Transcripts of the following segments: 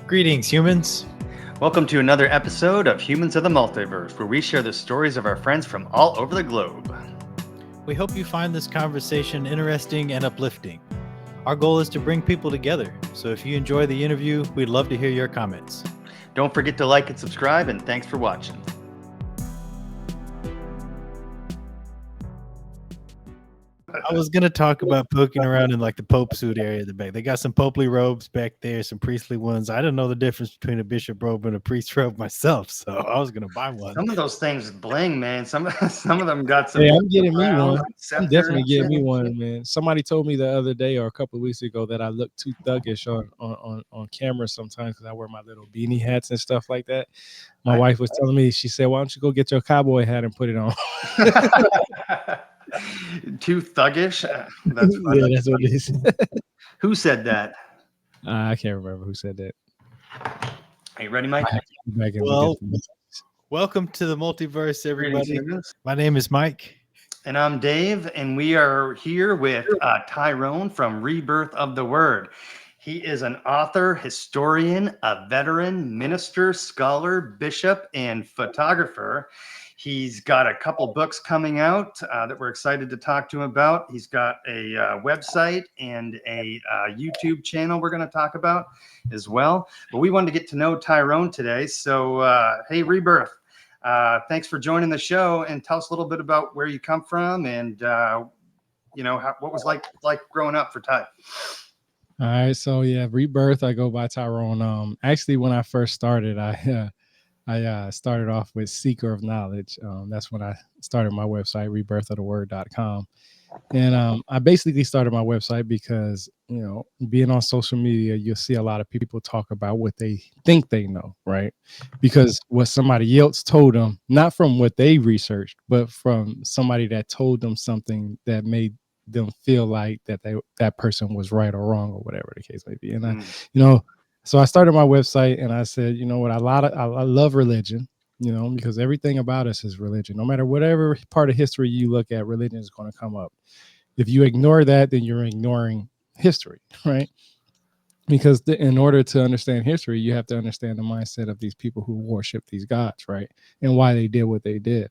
Greetings, humans. Welcome to another episode of Humans of the Multiverse, where we share the stories of our friends from all over the globe. We hope you find this conversation interesting and uplifting. Our goal is to bring people together, so if you enjoy the interview, we'd love to hear your comments. Don't forget to like and subscribe, and thanks for watching. I was going to talk about poking around in like the Pope suit area at the back. They got some popely robes back there, some priestly ones. I didn't know the difference between a bishop robe and a priest robe myself, so I was going to buy one. Some of those things bling, man. Some of them got some. Hey, I'm getting me one. I'm definitely and getting me shit. one, man. Somebody told me the other day or a couple of weeks ago that I look too thuggish on camera sometimes because I wear my little beanie hats and stuff like that. My wife was telling me, she said, "Why don't you go get your cowboy hat and put it on?" Too thuggish. That's funny. Yeah, that's what it is. Who said that? I can't remember who said that. Are you ready, Mike? Well, welcome to the multiverse, everybody. Greetings. My name is Mike. And I'm Dave, and we are here with Tyrone from Rebirth of the Word. He is an author, historian, a veteran, minister, scholar, bishop, and photographer. He's got a couple books coming out that we're excited to talk to him about. He's got a website and a YouTube channel we're going to talk about as well. But we wanted to get to know Tyrone today. So, hey, Rebirth. Thanks for joining the show, and tell us a little bit about where you come from and what was like growing up for Ty. All right, so yeah, Rebirth. I go by Tyrone. Actually, when I first started, I started off with Seeker of Knowledge. That's when I started my website, rebirthoftheword.com. And I basically started my website because, being on social media, you'll see a lot of people talk about what they think they know, right? Because what somebody else told them, not from what they researched, but from somebody that told them something that made them feel like that person was right or wrong or whatever the case may be. And so I started my website and I said, you know what, I love religion, because everything about us is religion. No matter whatever part of history you look at, religion is going to come up. If you ignore that, then you're ignoring history, right? Because in order to understand history, you have to understand the mindset of these people who worship these gods, right? And why they did what they did.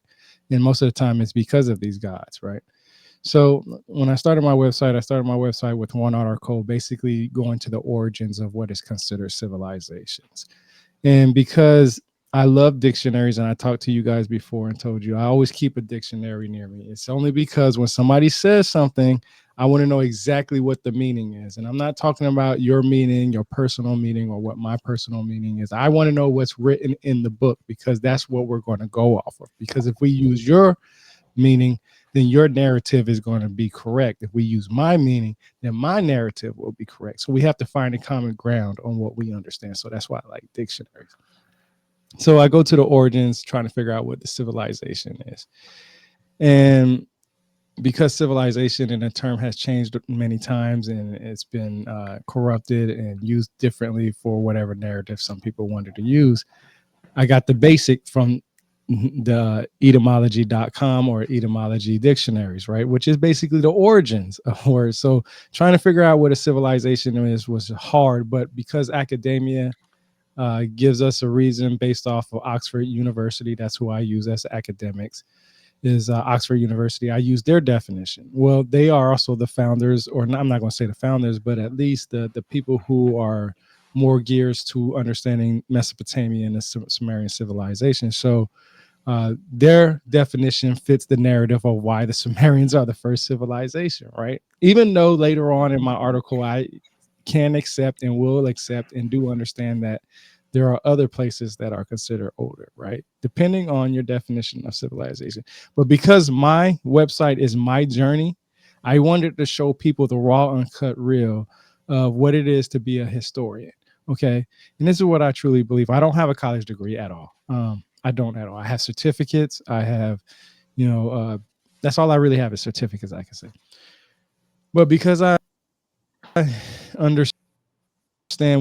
And most of the time it's because of these gods, right? So when I started my website with one article, basically going to the origins of what is considered civilizations. And because I love dictionaries, and I talked to you guys before and told you I always keep a dictionary near me. It's only because when somebody says something, I want to know exactly what the meaning is. And I'm not talking about your meaning, your personal meaning, or what my personal meaning is. I want to know what's written in the book, because that's what we're going to go off of. Because if we use your meaning, then your narrative is going to be correct. If we use my meaning, then my narrative will be correct. So we have to find a common ground on what we understand. So that's why I like dictionaries. So I go to the origins, trying to figure out what the civilization is. And because civilization in a term has changed many times and it's been corrupted and used differently for whatever narrative some people wanted to use, I got the basic from the etymology.com or etymology dictionaries, right? Which is basically the origins of words. So trying to figure out what a civilization is was hard, but because academia gives us a reason based off of Oxford University, that's who I use as academics, is Oxford University. I use their definition. Well, they are also the founders, or I'm not going to say the founders, but at least the people who are more geared to understanding Mesopotamia and the Sumerian civilization. So their definition fits the narrative of why the Sumerians are the first civilization, right? Even though later on in my article, I can accept and will accept and do understand that there are other places that are considered older, right? Depending on your definition of civilization. But because my website is my journey, I wanted to show people the raw, uncut real of what it is to be a historian, okay? And this is what I truly believe. I don't have a college degree at all. I don't at all. I have certificates. I have, that's all I really have is certificates, I can say. But because I understand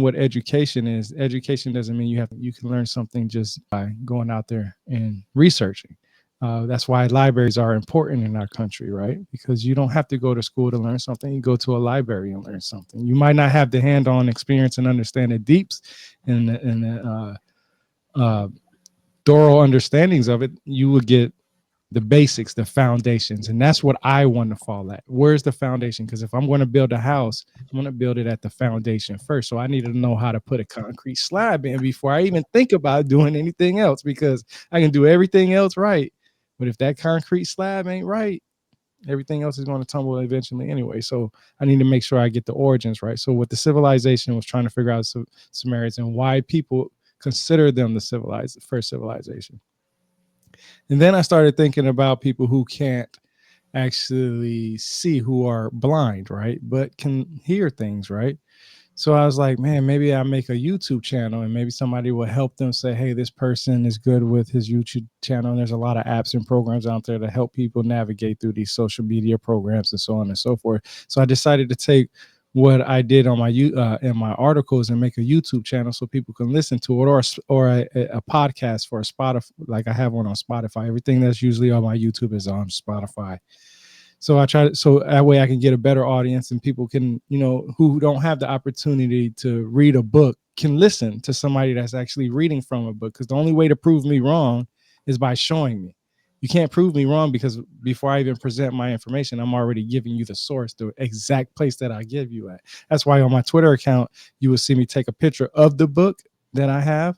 what education is, education doesn't mean you can learn something just by going out there and researching. That's why libraries are important in our country, right? Because you don't have to go to school to learn something. You go to a library and learn something. You might not have the hand-on experience and understand the deeps and the thorough understandings of it. You will get the basics, the foundations. And that's what I want to fall at. Where's the foundation? Because if I'm going to build a house, I'm going to build it at the foundation first. So I need to know how to put a concrete slab in before I even think about doing anything else, because I can do everything else right. But if that concrete slab ain't right, everything else is going to tumble eventually anyway. So I need to make sure I get the origins right. So what the civilization was trying to figure out, Sumerians, and why people consider them the first civilization. And then I started thinking about people who can't actually see, who are blind, right? But can hear things, right? So I was like, man, maybe I make a YouTube channel and maybe somebody will help them say, hey, this person is good with his YouTube channel. And there's a lot of apps and programs out there to help people navigate through these social media programs and so on and so forth. So I decided to take what I did on my in my articles and make a YouTube channel so people can listen to it, or a podcast for a Spotify, like I have one on Spotify. Everything that's usually on my YouTube is on Spotify. So I try to, so that way I can get a better audience, and people can, who don't have the opportunity to read a book can listen to somebody that's actually reading from a book. Because the only way to prove me wrong is by showing me. You can't prove me wrong, because before I even present my information, I'm already giving you the source, the exact place that I give you at. That's why on my Twitter account, you will see me take a picture of the book that I have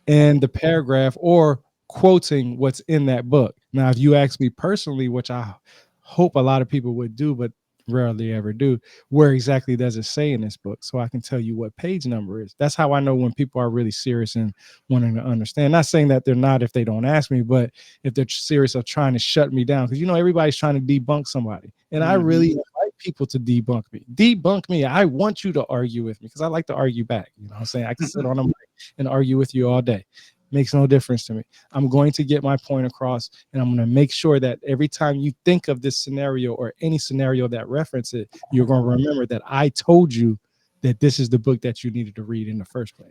and the paragraph, or quoting what's in that book. Now, if you ask me personally, which I hope a lot of people would do, but rarely ever do, where exactly does it say in this book, so I can tell you what page number is. That's how I know when people are really serious and wanting to understand. Not saying that they're not if they don't ask me, but if they're serious of trying to shut me down, because everybody's trying to debunk somebody, and I really invite people to debunk me. I want you to argue with me, because I like to argue back. What I'm saying? I can sit on a mic and argue with you all day. Makes no difference to me. I'm going to get my point across, and I'm going to make sure that every time you think of this scenario or any scenario that references it, you're going to remember that I told you that this is the book that you needed to read in the first place.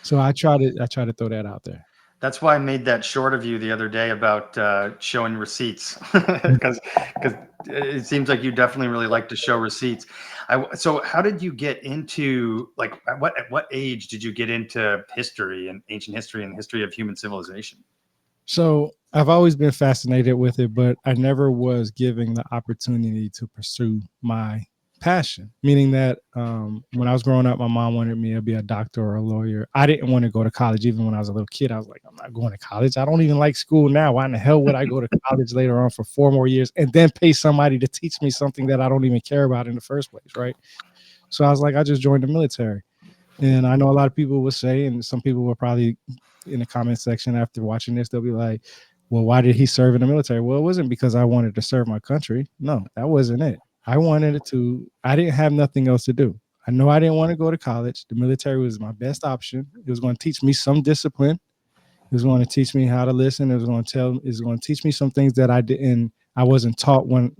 So I try to throw that out there. That's why I made that short of you the other day about showing receipts, because it seems like you definitely really like to show receipts. So how did you get into, like, at what age did you get into history and ancient history and the history of human civilization? So I've always been fascinated with it, but I never was given the opportunity to pursue my passion, meaning that when I was growing up, my mom wanted me to be a doctor or a lawyer. I didn't want to go to college. Even when I was a little kid, I was like, I'm not going to college. I don't even like school now. Why in the hell would I go to college later on for 4 more years and then pay somebody to teach me something that I don't even care about in the first place, right? So I was like, I just joined the military. And I know a lot of people will say, and some people will probably in the comment section after watching this, they'll be like, well, why did he serve in the military? Well, it wasn't because I wanted to serve my country. No, that wasn't it. I didn't have nothing else to do. I know I didn't want to go to college. The military was my best option. It was going to teach me some discipline. It was going to teach me how to listen. It was going to teach me some things that I wasn't taught when,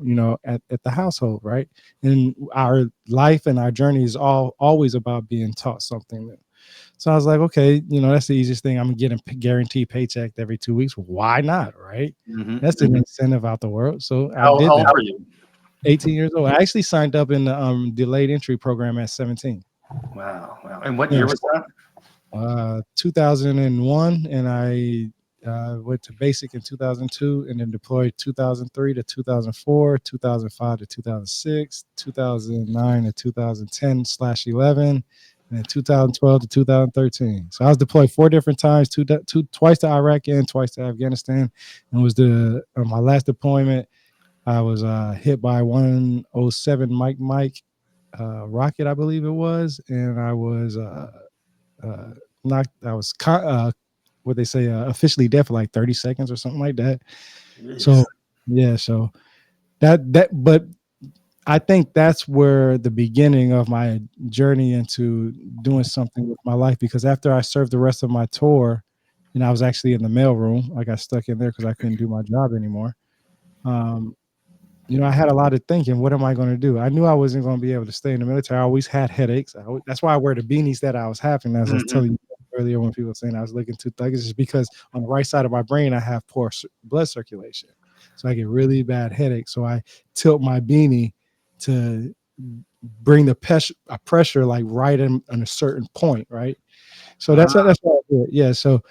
at the household, right? And our life and our journey is always about being taught something new. So I was like, okay, that's the easiest thing. I'm getting guaranteed paycheck every 2 weeks. Why not, right? That's the incentive out the world. So I did that. How old are you? 18 years old. I actually signed up in the delayed entry program at 17. Wow. And what year was that? 2001, and I went to basic in 2002, and then deployed 2003 to 2004, 2005 to 2006, 2009 to 2010/11, and 2012 to 2013. So I was deployed 4 different times, twice to Iraq and twice to Afghanistan. And was my last deployment. I was hit by 107 Mike rocket, I believe it was, and I was knocked. I was what they say officially dead for like 30 seconds or something like that. Jeez. So yeah, so but I think that's where the beginning of my journey into doing something with my life, because after I served the rest of my tour, and I was actually in the mailroom, I got stuck in there because I couldn't do my job anymore. I had a lot of thinking, what am I going to do? I knew I wasn't going to be able to stay in the military. I always had headaches. That's why I wear the beanies that I was having, as I was telling you earlier when people were saying I was looking too thuggish, is because on the right side of my brain I have poor blood circulation, so I get really bad headaches. So I tilt my beanie to bring the pressure like right in a certain point, right? So that's what I do it. Yeah. So,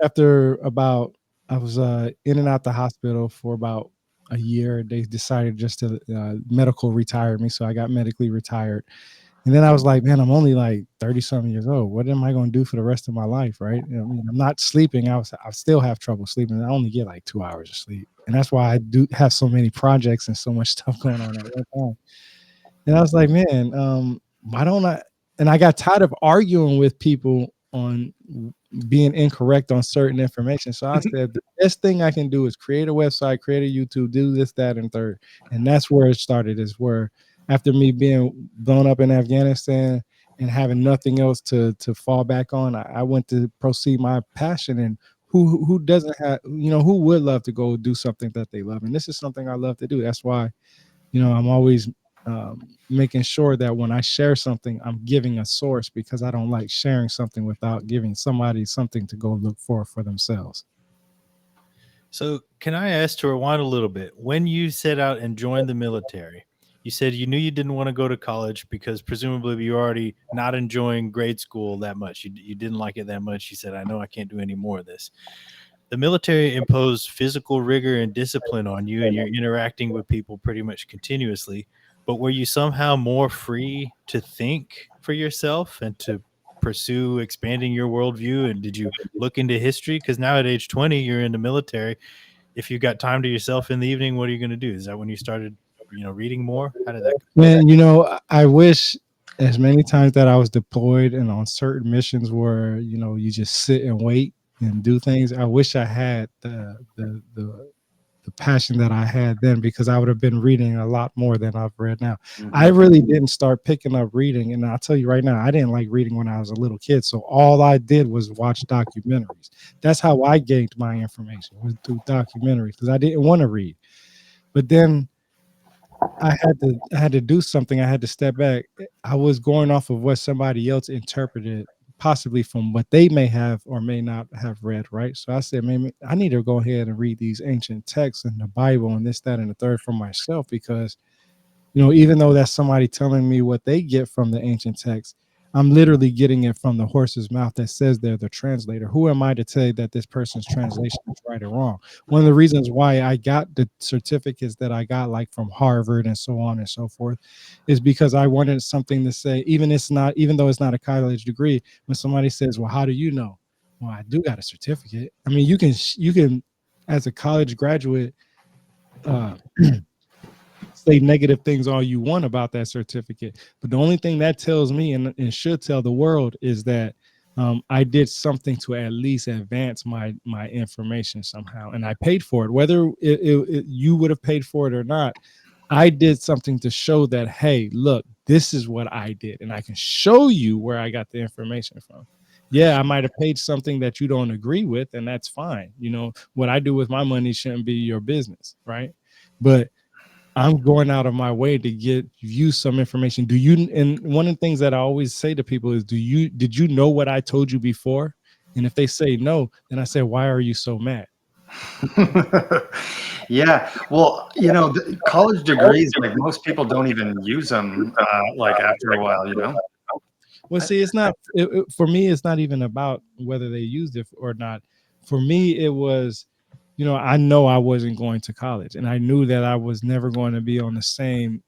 after about, I was in and out the hospital for about a year. They decided just to medical retire me, so I got medically retired. And then I was like, man, I'm only like 30 something years old. What am I going to do for the rest of my life? Right. I mean, I'm not sleeping. I still have trouble sleeping. I only get like 2 hours of sleep. And that's why I do have so many projects and so much stuff going on at one time. And I was like, man, why don't I? And I got tired of arguing with people on being incorrect on certain information. So I said, the best thing I can do is create a website, create a YouTube, do this, that, and third. And that's where it started, is where after me being blown up in Afghanistan and having nothing else to fall back on, I went to proceed my passion. And who doesn't have, who would love to go do something that they love? And this is something I love to do. That's why, I'm always making sure that when I share something, I'm giving a source, because I don't like sharing something without giving somebody something to go look for themselves. So can I ask, to rewind a little bit, when you set out and joined the military, you said you knew you didn't want to go to college because presumably you were already not enjoying grade school that much. You didn't like it that much. You said, I know I can't do any more of this. The military imposed physical rigor and discipline on you, and you're interacting with people pretty much continuously. But were you somehow more free to think for yourself and to pursue expanding your worldview? And did you look into history? Because now at age 20, you're in the military. If you got time to yourself in the evening, what are you going to do? Is that when you started, reading more? How did that go? Man, I wish as many times that I was deployed and on certain missions where, you just sit and wait and do things. I wish I had the passion that I had then, because I would have been reading a lot more than I've read now. Mm-hmm. I really didn't start picking up reading, and I'll tell you right now, I didn't like reading when I was a little kid. So all I did was watch documentaries. That's how I gained my information, was through documentaries, because I didn't want to read. But then I had to do something. I had to step back. I was going off of what somebody else interpreted, possibly from what they may have or may not have read, right? So I said, maybe I need to go ahead and read these ancient texts and the Bible and this, that, and the third for myself, because, even though that's somebody telling me what they get from the ancient texts, I'm literally getting it from the horse's mouth that says they're the translator. Who am I to say that this person's translation is right or wrong? One of the reasons why I got the certificates that I got, like from Harvard and so on and so forth, is because I wanted something to say, even though it's not a college degree. When somebody says, well, how do you know? Well, I do got a certificate. I mean, you can, as a college graduate, say negative things all you want about that certificate, but the only thing that tells me and should tell the world is that I did something to at least advance my information somehow, and I paid for it. Whether you would have paid for it or not, I did something to show that, hey, look, this is what I did, and I can show you where I got the information from. Yeah, I might have paid something that you don't agree with, and that's fine. What I do with my money shouldn't be your business, right? But I'm going out of my way to get you some information. And one of the things that I always say to people is, did you know what I told you before? And if they say no, then I say, why are you so mad? Yeah. Well, college degrees, like most people don't even use them like after a while, Well, see, it's not, for me, it's not even about whether they used it or not. For me, it was, I know I wasn't going to college, and I knew that I was never going to be on the same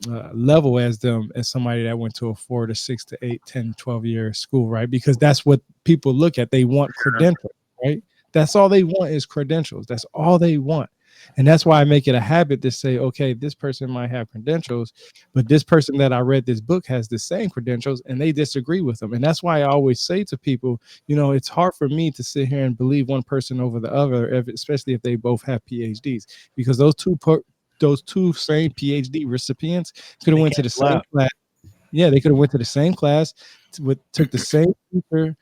level as them, as somebody that went to a 4 to 6 to 8, 10, 12 year school, right? Because that's what people look at. They want credentials, right? That's all they want is credentials. That's all they want. And that's why I make it a habit to say, okay, this person might have credentials, but this person that I read this book has the same credentials, and they disagree with them. And that's why I always say to people, it's hard for me to sit here and believe one person over the other, especially if they both have PhDs, because those two same PhD recipients could have went to the same class. Yeah, they could have went to the same class, took the same teacher,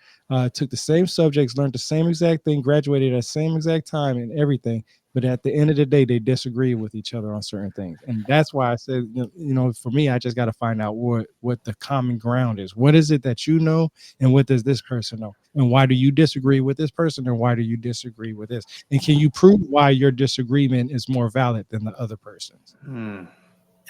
took the same subjects, learned the same exact thing, graduated at the same exact time and everything. but at the end of the day, they disagree with each other on certain things. And that's why I said, for me, I just got to find out what the common ground is. What is it that you know, and what does this person know? And why do you disagree with this person, or why do you disagree with this? And can you prove why your disagreement is more valid than the other person's?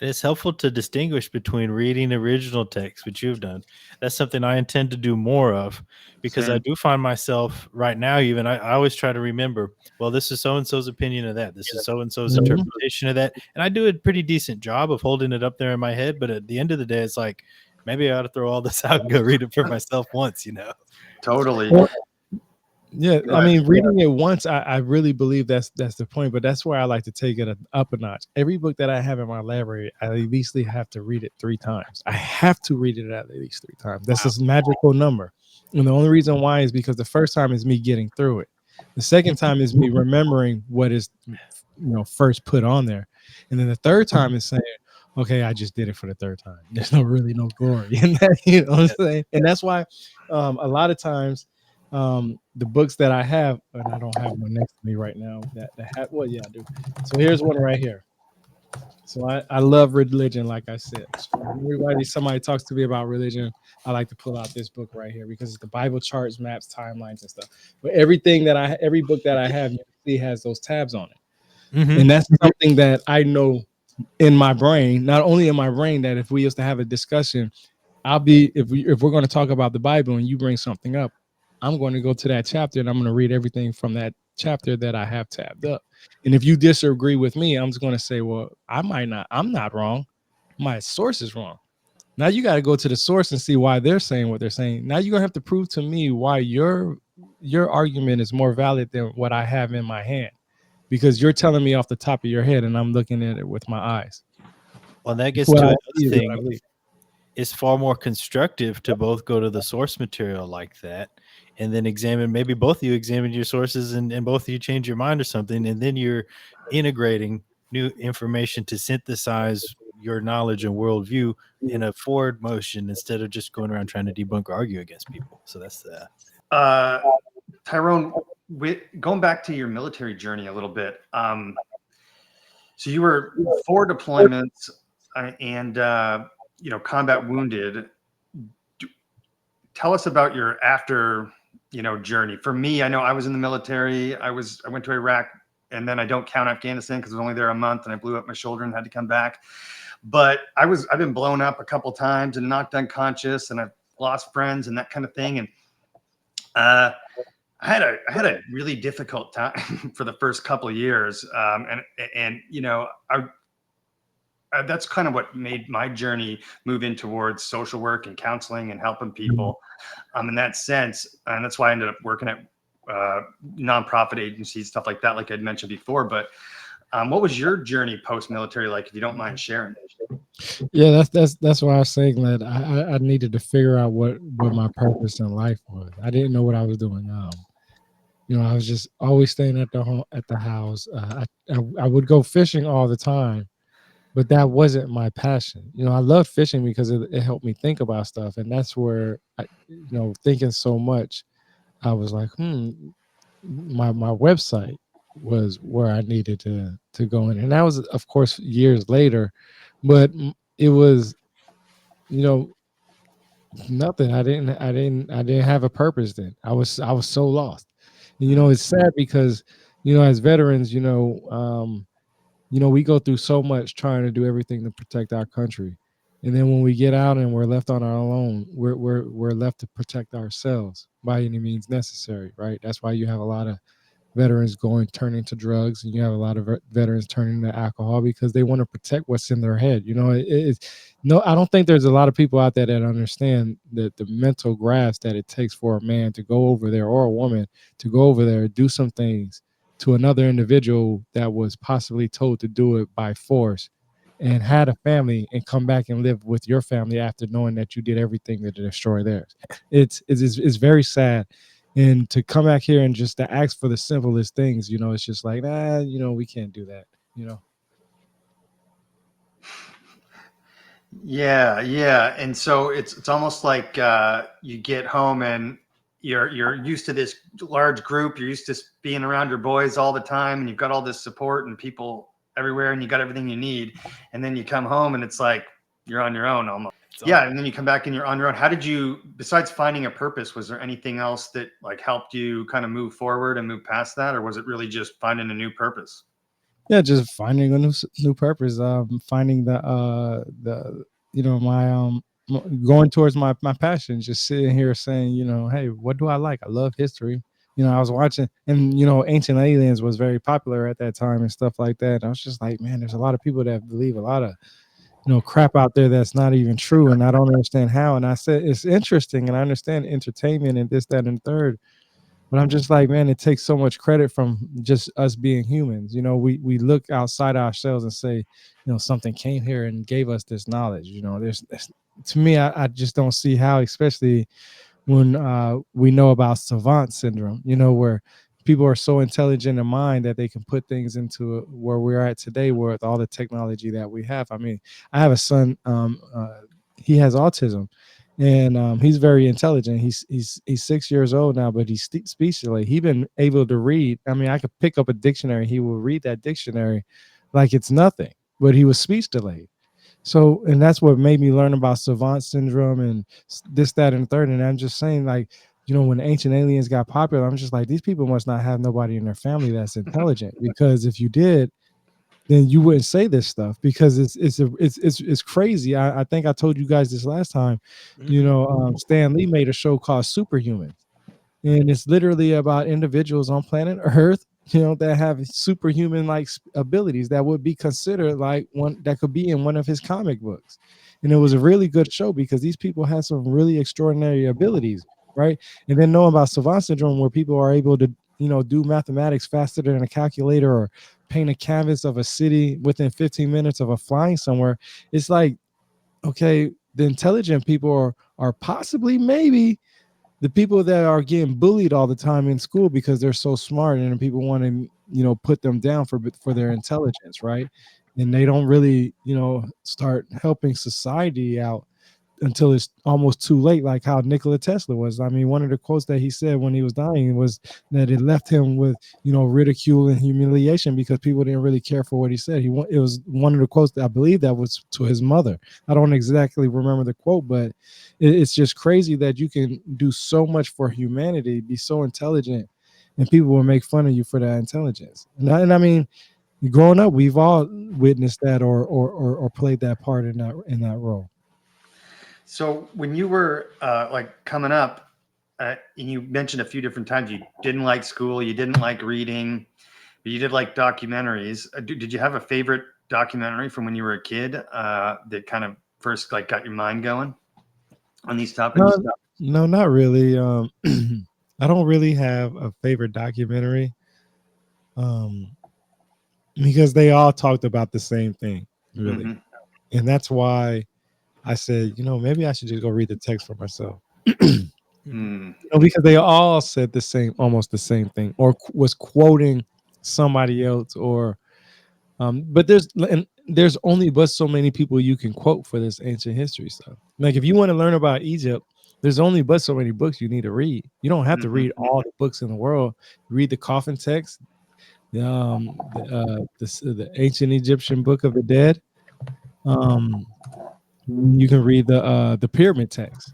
And it's helpful to distinguish between reading original text, which you've done. That's something I intend to do more of, because Same. I do find myself right now, even I always try to remember, well, this is so-and-so's opinion of that. This is so-and-so's interpretation of that. And I do a pretty decent job of holding it up there in my head. But at the end of the day, it's like, maybe I ought to throw all this out and go read it for myself once, Totally. Yeah, I mean, reading it once, I really believe that's the point. But that's where I like to take it up a notch. Every book that I have in my library, I at least have to read it 3 times. I have to read it at least 3 times. That's this magical number. And the only reason why is because the first time is me getting through it. The second time is me remembering what is, first put on there. And then the third time is saying, okay, I just did it for the 3rd time. There's really no glory in that, what I'm saying? And that's why a lot of times, the books that I have, and I don't have one next to me right now that have, well, yeah, I do. So here's one right here. So I love religion, like I said. So somebody talks to me about religion, I like to pull out this book right here, because it's the Bible, charts, maps, timelines, and stuff. But every book that I have, you see, has those tabs on it. And that's something that I know in my brain, not only in my brain, that if we used to have a discussion, if we're going to talk about the Bible and you bring something up, I'm going to go to that chapter and I'm going to read everything from that chapter that I have tabbed up. And if you disagree with me, I'm just going to say, well, I'm not wrong. My source is wrong. Now you got to go to the source and see why they're saying what they're saying. Now you're going to have to prove to me why your argument is more valid than what I have in my hand, because you're telling me off the top of your head and I'm looking at it with my eyes. Well, that gets to another thing. It's far more constructive to both go to the source material like that, and then maybe both of you examine your sources, and both of you change your mind or something, and then you're integrating new information to synthesize your knowledge and worldview in a forward motion, instead of just going around trying to debunk or argue against people. So that's Tyrone, going back to your military journey a little bit. So you were 4 deployments and combat wounded. Tell us about your after, journey. For me, I know I was in the military. I went to Iraq, and then I don't count Afghanistan because I was only there a month, and I blew up my shoulder and had to come back. But I've been blown up a couple times and knocked unconscious, and I've lost friends and that kind of thing. And I had a really difficult time for the first couple of years, and that's kind of what made my journey move in towards social work and counseling and helping people in that sense. And that's why I ended up working at nonprofit agencies, stuff like that, like I'd mentioned before. But what was your journey post-military like, if you don't mind sharing? Yeah, that's why I was saying that I needed to figure out what my purpose in life was. I didn't know what I was doing. I was just always staying at the house. I would go fishing all the time, but that wasn't my passion. I loved fishing because it helped me think about stuff. And that's where thinking so much, I was like, my website was where I needed to go in. And that was, of course, years later, but it was, nothing. I didn't have a purpose then. I was so lost. And, it's sad because, as veterans, we go through so much trying to do everything to protect our country. And then when we get out and we're left on our own, we're left to protect ourselves by any means necessary, right? That's why you have a lot of veterans turning to drugs, and you have a lot of veterans turning to alcohol because they want to protect what's in their head. I don't think there's a lot of people out there that understand the mental grasp that it takes for a man to go over there, or a woman to go over there, do some things to another individual that was possibly told to do it by force, and had a family, and come back and live with your family after knowing that you did everything to destroy theirs. It's very sad. And to come back here and just to ask for the simplest things, it's just like, we can't do that, Yeah. And so it's almost like you get home and you're used to this large group. You're used to being around your boys all the time, and you've got all this support and people everywhere, and you got everything you need. And then you come home, and it's like you're on your own almost. Yeah, and then you come back and you're on your own. How did you, besides finding a purpose, was there anything else that like helped you kind of move forward and move past that, or was it really just finding a new purpose? Yeah, just finding a new purpose. Finding my going towards my passion. Just sitting here saying, hey, what do I like? I love history. I was watching, and Ancient Aliens was very popular at that time and stuff like that. And I was just like, man, there's a lot of people that believe a lot of crap out there that's not even true, and I don't understand how. And I said it's interesting, and I understand entertainment and this, that, and third. But I'm just like, man, it takes so much credit from just us being humans. We look outside ourselves and say, something came here and gave us this knowledge. There's to me, I just don't see how, especially when we know about savant syndrome, where people are so intelligent in mind that they can put things into where we're at today with all the technology that we have. I mean, I have a son, he has autism, and he's very intelligent. He's 6 years old now, but he's speech delayed. He's been able to read. I mean, I could pick up a dictionary. He will read that dictionary like it's nothing, but he was speech delayed. So, and that's what made me learn about savant syndrome and this, that, and third. And I'm just saying, like, when Ancient Aliens got popular, I'm just like, these people must not have nobody in their family that's intelligent, because if you did, then you wouldn't say this stuff, because it's crazy. I think I told you guys this last time. Stan Lee made a show called Superhuman, and it's literally about individuals on planet Earth, that have superhuman like abilities that would be considered like one that could be in one of his comic books. And it was a really good show because these people had some really extraordinary abilities, right? And then knowing about savant syndrome, where people are able to do mathematics faster than a calculator, or paint a canvas of a city within 15 minutes of a flying somewhere. It's like, okay, the intelligent people are possibly maybe the people that are getting bullied all the time in school because they're so smart, and people want to put them down for their intelligence, right? And they don't really start helping society out until it's almost too late, like how Nikola Tesla was. I mean, one of the quotes that he said when he was dying was that it left him with ridicule and humiliation, because people didn't really care for what he said. It was one of the quotes that I believe that was to his mother. I don't exactly remember the quote, but it's just crazy that you can do so much for humanity, be so intelligent, and people will make fun of you for that intelligence. And I mean, growing up, we've all witnessed that or played that part in that role. So when you were like coming up, and you mentioned a few different times you didn't like school, you didn't like reading, but you did like documentaries. Did you have a favorite documentary from when you were a kid that kind of first like got your mind going on these topics? No, not really. I don't really have a favorite documentary, because they all talked about the same thing, really. Mm-hmm. And that's why I said, maybe I should just go read the text for myself. Because they all said almost the same thing, or was quoting somebody else, or but there's only but so many people you can quote for this ancient history stuff. Like, if you want to learn about Egypt, there's only but so many books you need to read. You don't have to read all the books in the world. Read the coffin text, the ancient Egyptian Book of the Dead. You can read the pyramid text,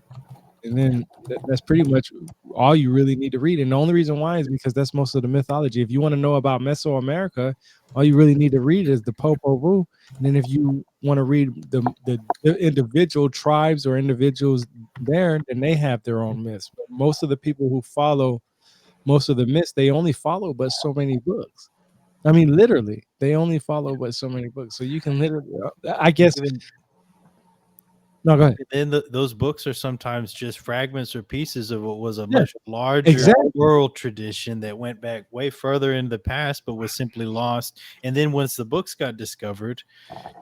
and then that's pretty much all you really need to read. And the only reason why is because that's most of the mythology. If you want to know about Mesoamerica, all you really need to read is the Popol Vuh. And then if you want to read the individual tribes or individuals there, then they have their own myths. But most of the people who follow most of the myths, they only follow but so many books. I mean, literally, they only follow but so many books. So you can literally, I guess. No, go ahead. And then those books are sometimes just fragments or pieces of what was a much larger world tradition that went back way further into the past, but was simply lost. And then once the books got discovered,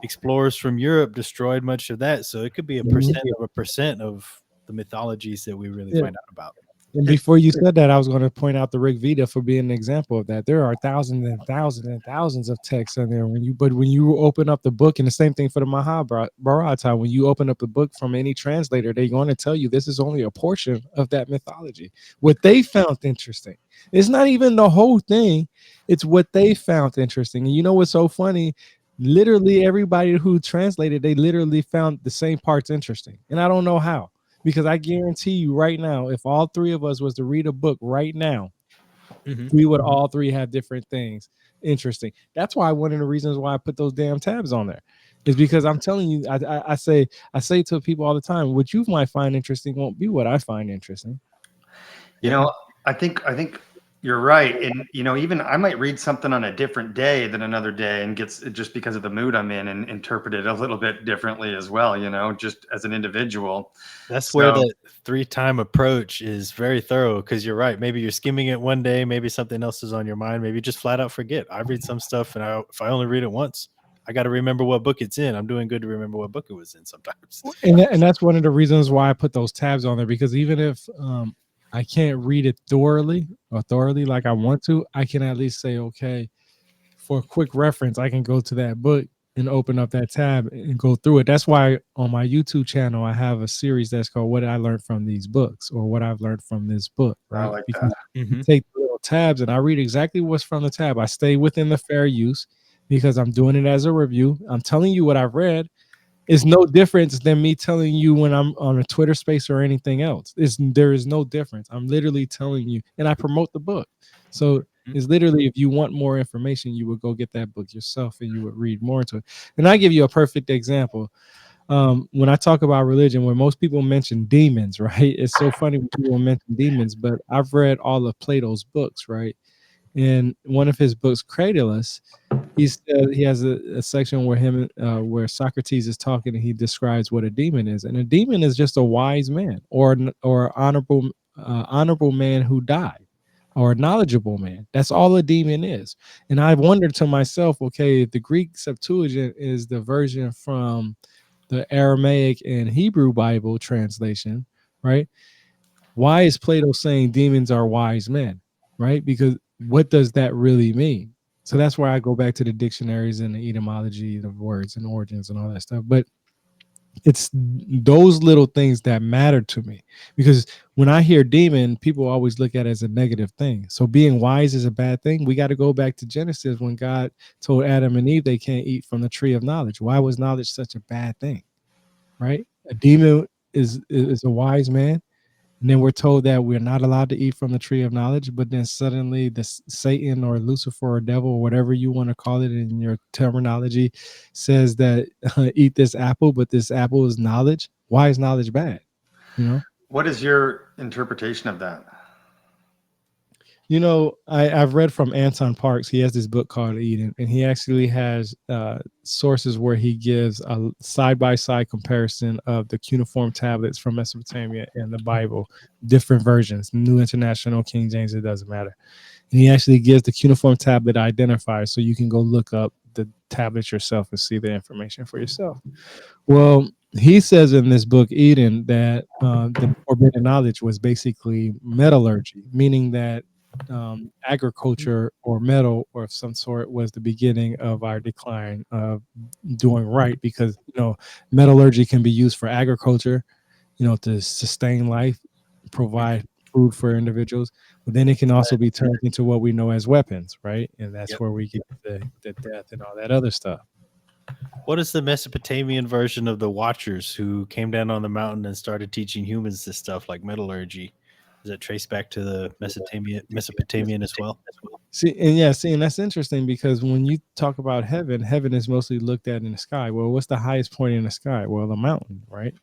explorers from Europe destroyed much of that. So it could be a percent of the mythologies that we really find out about. And before you said that, I was going to point out the Rig Veda for being an example of that. There are thousands and thousands and thousands of texts in there. But when you open up the book, and the same thing for the Mahabharata, when you open up the book from any translator, they're going to tell you this is only a portion of that mythology. What they found interesting. It's not even the whole thing. It's what they found interesting. And you know what's so funny? Literally everybody who translated, they literally found the same parts interesting. And I don't know how. Because I guarantee you right now, if all three of us was to read a book right now, we would all three have different things interesting. That's why one of the reasons why I put those damn tabs on there is because I'm telling you, I say to people all the time, what you might find interesting won't be what I find interesting. You know, I think you're right. And, you know, even I might read something on a different day than another day and gets just because of the mood I'm in and interpret it a little bit differently as well, you know, just as an individual. That's where the 3-time approach is very thorough, because you're right. Maybe you're skimming it one day, maybe something else is on your mind, maybe you just flat out forget. I read some stuff, and if I only read it once, I got to remember what book it's in. I'm doing good to remember what book it was in sometimes. And that's one of the reasons why I put those tabs on there, because even if I can't read it thoroughly like I want to, I can at least say, okay, for a quick reference, I can go to that book and open up that tab and go through it. That's why on my YouTube channel, I have a series that's called What I Learned from These Books, or What I've Learned from This Book, right? I like because that. I take the little tabs and I read exactly what's from the tab. I stay within the fair use because I'm doing it as a review. I'm telling you what I've read. It's no difference than me telling you when I'm on a Twitter space or anything else. There is no difference. I'm literally telling you, and I promote the book. So it's literally, if you want more information, you would go get that book yourself and you would read more into it. And I give you a perfect example. When I talk about religion, when most people mention demons, right? It's so funny when people mention demons, but I've read all of Plato's books, right? In one of his books, Cratylus, he has a section where Socrates is talking and he describes what a demon is, and a demon is just a wise man or honorable man who died, or a knowledgeable man. That's all a demon is. And I wondered to myself, okay, if the Greek Septuagint is the version from the Aramaic and Hebrew Bible translation, right? Why is Plato saying demons are wise men, right? Because what does that really mean? So that's where I go back to the dictionaries and the etymology of words and origins and all that stuff. But it's those little things that matter to me, because when I hear demon, people always look at it as a negative thing. So being wise is a bad thing. We got to go back to Genesis when God told Adam and Eve they can't eat from the tree of knowledge. Why was knowledge such a bad thing, right? A demon is a wise man. And then we're told that we're not allowed to eat from the tree of knowledge, but then suddenly Satan or Lucifer or devil or whatever you want to call it in your terminology says that eat this apple, but this apple is knowledge. Why is knowledge bad? You know? What is your interpretation of that? You know, I've read from Anton Parks. He has this book called Eden, and he actually has sources where he gives a side-by-side comparison of the cuneiform tablets from Mesopotamia and the Bible, different versions, New International, King James, it doesn't matter. And he actually gives the cuneiform tablet identifier, so you can go look up the tablet yourself and see the information for yourself. Well, he says in this book, Eden, that the forbidden knowledge was basically metallurgy, meaning that agriculture or metal or of some sort was the beginning of our decline of doing right, because metallurgy can be used for agriculture, to sustain life, provide food for individuals, but then it can also be turned into what we know as weapons, right? And that's where we get the death and all that other stuff. What is the Mesopotamian version of the Watchers who came down on the mountain and started teaching humans this stuff like metallurgy? Does that trace back to the Mesopotamian as well? And that's interesting, because when you talk about heaven is mostly looked at in the sky. Well, what's the highest point in the sky? Well, the mountain, right?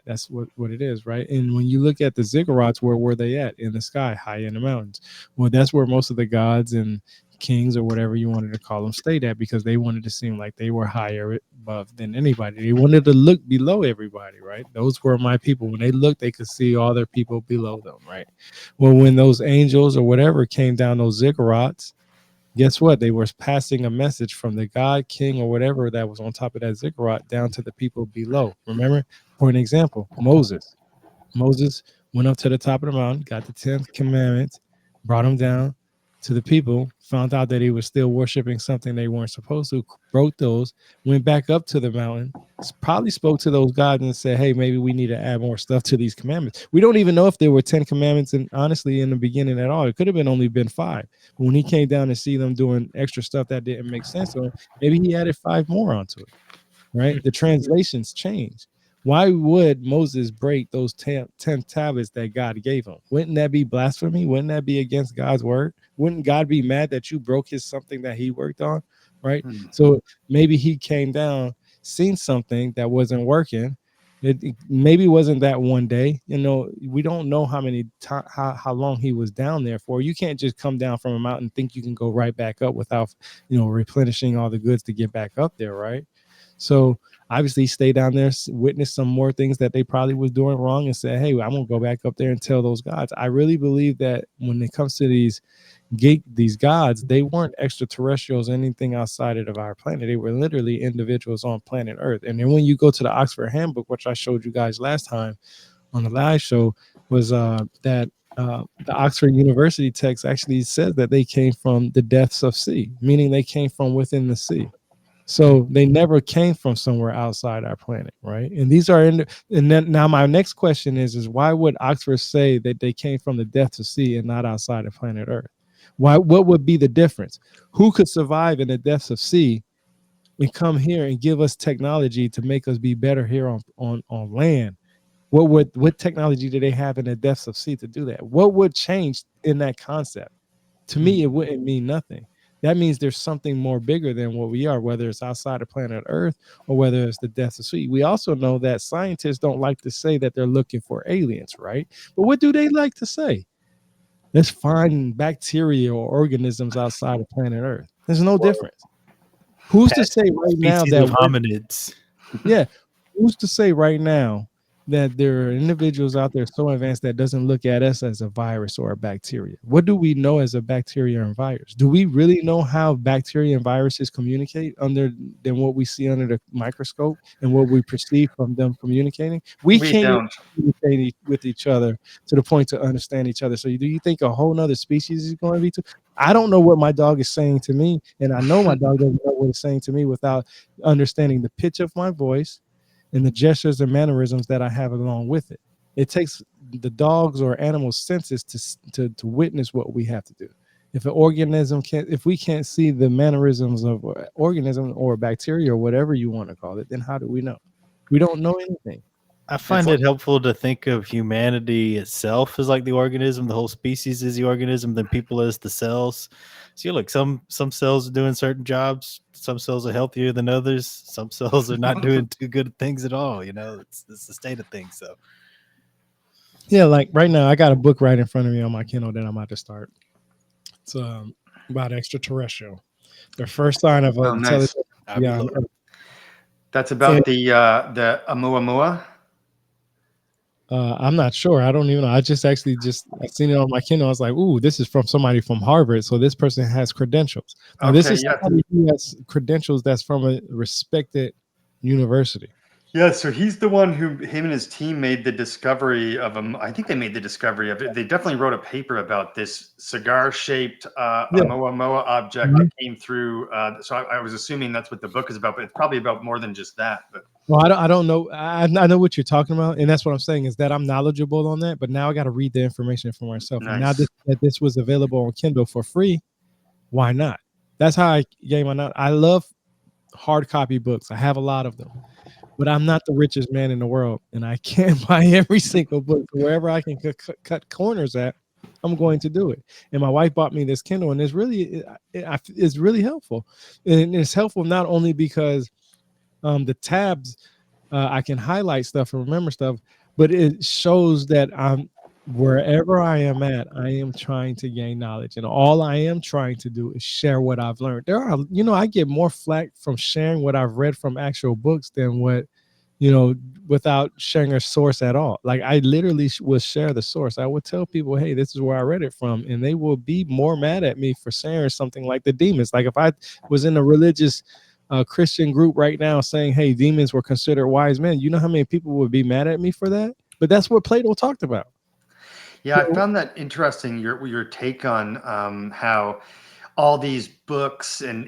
That's what it is, right? And when you look at the ziggurats, where were they at? In the sky, high in the mountains. Well, that's where most of the gods and kings or whatever you wanted to call them stayed at, because they wanted to seem like they were higher above than anybody. They wanted to look below everybody, right? Those were my people. When they looked, they could see all their people below them, right? Well, when those angels or whatever came down those ziggurats, guess what? They were passing a message from the god, king, or whatever that was on top of that ziggurat down to the people below. Remember, for an example, Moses went up to the top of the mountain, got the 10th commandments, brought them down to the people, found out that he was still worshiping something they weren't supposed to, broke those, went back up to the mountain, probably spoke to those gods and said, hey, maybe we need to add more stuff to these commandments. We don't even know if there were 10 commandments, and honestly, in the beginning at all. It could have been only been 5. But when he came down and see them doing extra stuff that didn't make sense to him, maybe he added 5 more onto it, right? The translations changed. Why would Moses break those 10 tablets that God gave him? Wouldn't that be blasphemy? Wouldn't that be against God's word? Wouldn't God be mad that you broke his something that he worked on, right? So maybe he came down, seen something that wasn't working. It maybe wasn't that one day. You know, we don't know how long he was down there for. You can't just come down from a mountain and think you can go right back up without, replenishing all the goods to get back up there, right? So obviously stay down there, witness some more things that they probably was doing wrong, and say, hey, I'm gonna go back up there and tell those gods. I really believe that when it comes to these gods, they weren't extraterrestrials, anything outside of our planet. They were literally individuals on planet Earth. And then when you go to the Oxford Handbook, which I showed you guys last time on the live show, was that the Oxford University text actually says that they came from the depths of sea, meaning they came from within the sea. So they never came from somewhere outside our planet, right? And these are and then now my next question is why would Oxford say that they came from the depths of sea and not outside of planet Earth? What would be the difference? Who could survive in the depths of sea and come here and give us technology to make us be better here on land? What technology do they have in the depths of sea to do that? What would change in that concept? To me, it wouldn't mean nothing. That means there's something more bigger than what we are, whether it's outside of planet Earth or whether it's the depths of sea. We also know that scientists don't like to say that they're looking for aliens, right? But what do they like to say? Let's find bacteria or organisms outside of planet Earth. There's no difference. Who's to say right now that hominids? Yeah, who's to say right now that there are individuals out there so advanced that doesn't look at us as a virus or a bacteria? What do we know as a bacteria and virus? Do we really know how bacteria and viruses communicate than what we see under the microscope and what we perceive from them communicating? We can't communicate with each other to the point to understand each other. So do you think a whole nother species is going to be I don't know what my dog is saying to me, and I know my dog doesn't know what it's saying to me without understanding the pitch of my voice and the gestures and mannerisms that I have along with it. It takes the dog's or animal's senses to witness what we have to do. If an organism if we can't see the mannerisms of an organism or bacteria or whatever you want to call it, then how do we know? We don't know anything. I find it helpful to think of humanity itself as like the organism, the whole species is the organism, then people as the cells. So look, some cells are doing certain jobs, some cells are healthier than others, some cells are not doing too good things at all. It's the state of things. So yeah, like right now I got a book right in front of me on my Kindle that I'm about to start. It's about extraterrestrial. The first sign of intelligence. Nice. Yeah, that's about the Oumuamua. I'm not sure. I don't even know. I seen it on my Kindle. I was like, ooh, this is from somebody from Harvard. So this person has credentials. Now, this is somebody who has credentials that's from a respected university. Yeah, so he's the one him and his team made the discovery of him. I think they made the discovery of it. They definitely wrote a paper about this cigar-shaped Oumuamua object that came through. So I was assuming that's what the book is about, but it's probably about more than just that. But well, I don't know. I know what you're talking about, and that's what I'm saying is that I'm knowledgeable on that. But now I got to read the information for myself. Nice. And now that this was available on Kindle for free, why not? That's how I gained my knowledge. I love hard copy books. I have a lot of them. But I'm not the richest man in the world, and I can't buy every single book. Wherever I can cut corners at, I'm going to do it. And my wife bought me this Kindle, and it's really helpful. And it's helpful not only because the tabs, I can highlight stuff and remember stuff, but it shows that wherever I am at, I am trying to gain knowledge, and all I am trying to do is share what I've learned. I get more flack from sharing what I've read from actual books than without sharing a source at all. Like I literally would share the source. I would tell people, hey, this is where I read it from, and they will be more mad at me for sharing something like the demons. Like if I was in a religious Christian group right now saying, hey, demons were considered wise men, you know how many people would be mad at me for that? But that's what Plato talked about. Yeah, I found that interesting. Your take on how all these books and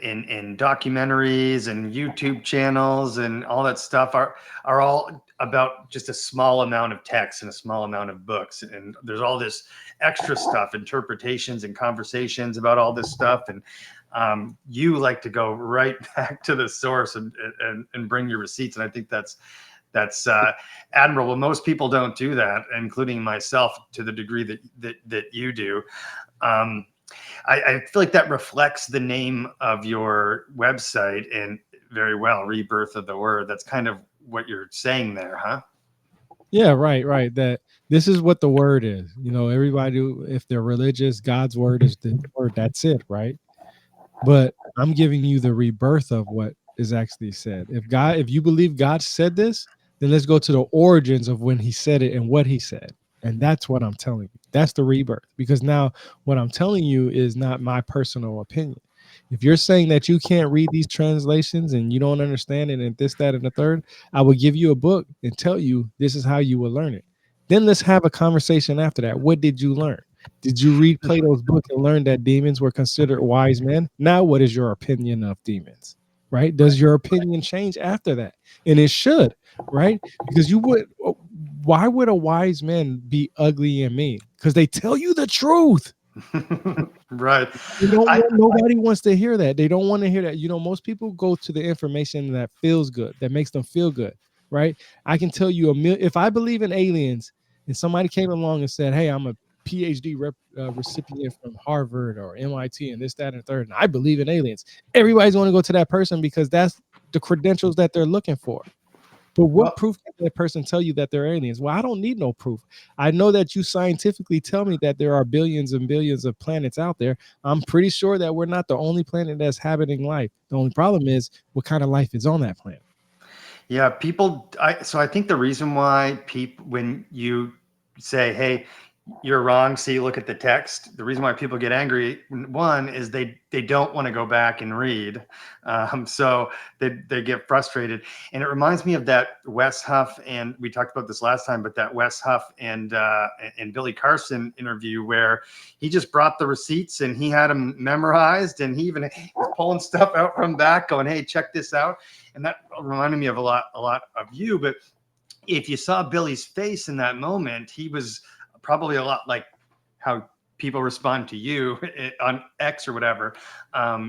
documentaries and YouTube channels and all that stuff are all about just a small amount of text and a small amount of books. And there's all this extra stuff, interpretations and conversations about all this stuff. And you like to go right back to the source and bring your receipts. And I think that's admirable. Most people don't do that, including myself, to the degree that you do. I feel like that reflects the name of your website and very well, Rebirth of the Word. That's kind of what you're saying there, huh? Yeah, right. That this is what the word is. You know, everybody, if they're religious, God's word is the word. That's it, right? But I'm giving you the rebirth of what is actually said. If you believe God said this, then let's go to the origins of when he said it and what he said. And that's what I'm telling you. That's the rebirth. Because now what I'm telling you is not my personal opinion. If you're saying that you can't read these translations and you don't understand it and this, that, and the third, I will give you a book and tell you this is how you will learn it. Then let's have a conversation after that. What did you learn? Did you read Plato's book and learn that demons were considered wise men? Now, what is your opinion of demons? Right? Does your opinion change after that? And it should, right? Because why would a wise man be ugly and mean? Because they tell you the truth. Right. Nobody wants to hear that. They don't want to hear that. You know, most people go to the information that feels good, that makes them feel good, right? I can tell you if I believe in aliens and somebody came along and said, hey, I'm a PhD recipient from Harvard or MIT and this, that, and the third, and I believe in aliens, everybody's going to go to that person because that's the credentials that they're looking for. But what proof can that person tell you that they're aliens? Well, I don't need no proof. I know that you scientifically tell me that there are billions and billions of planets out there. I'm pretty sure that we're not the only planet that's habiting life. The only problem is what kind of life is on that planet. Yeah, so I think the reason why when you say, hey, you're wrong, see, look at the text, the reason why people get angry, one, is they don't want to go back and read. So they get frustrated. And it reminds me of that Wes Huff, and we talked about this last time, but that Wes Huff and Billy Carson interview where he just brought the receipts and he had them memorized, and he was pulling stuff out from back going, hey, check this out. And that reminded me of a lot of you. But if you saw Billy's face in that moment, he was probably a lot like how people respond to you on X or whatever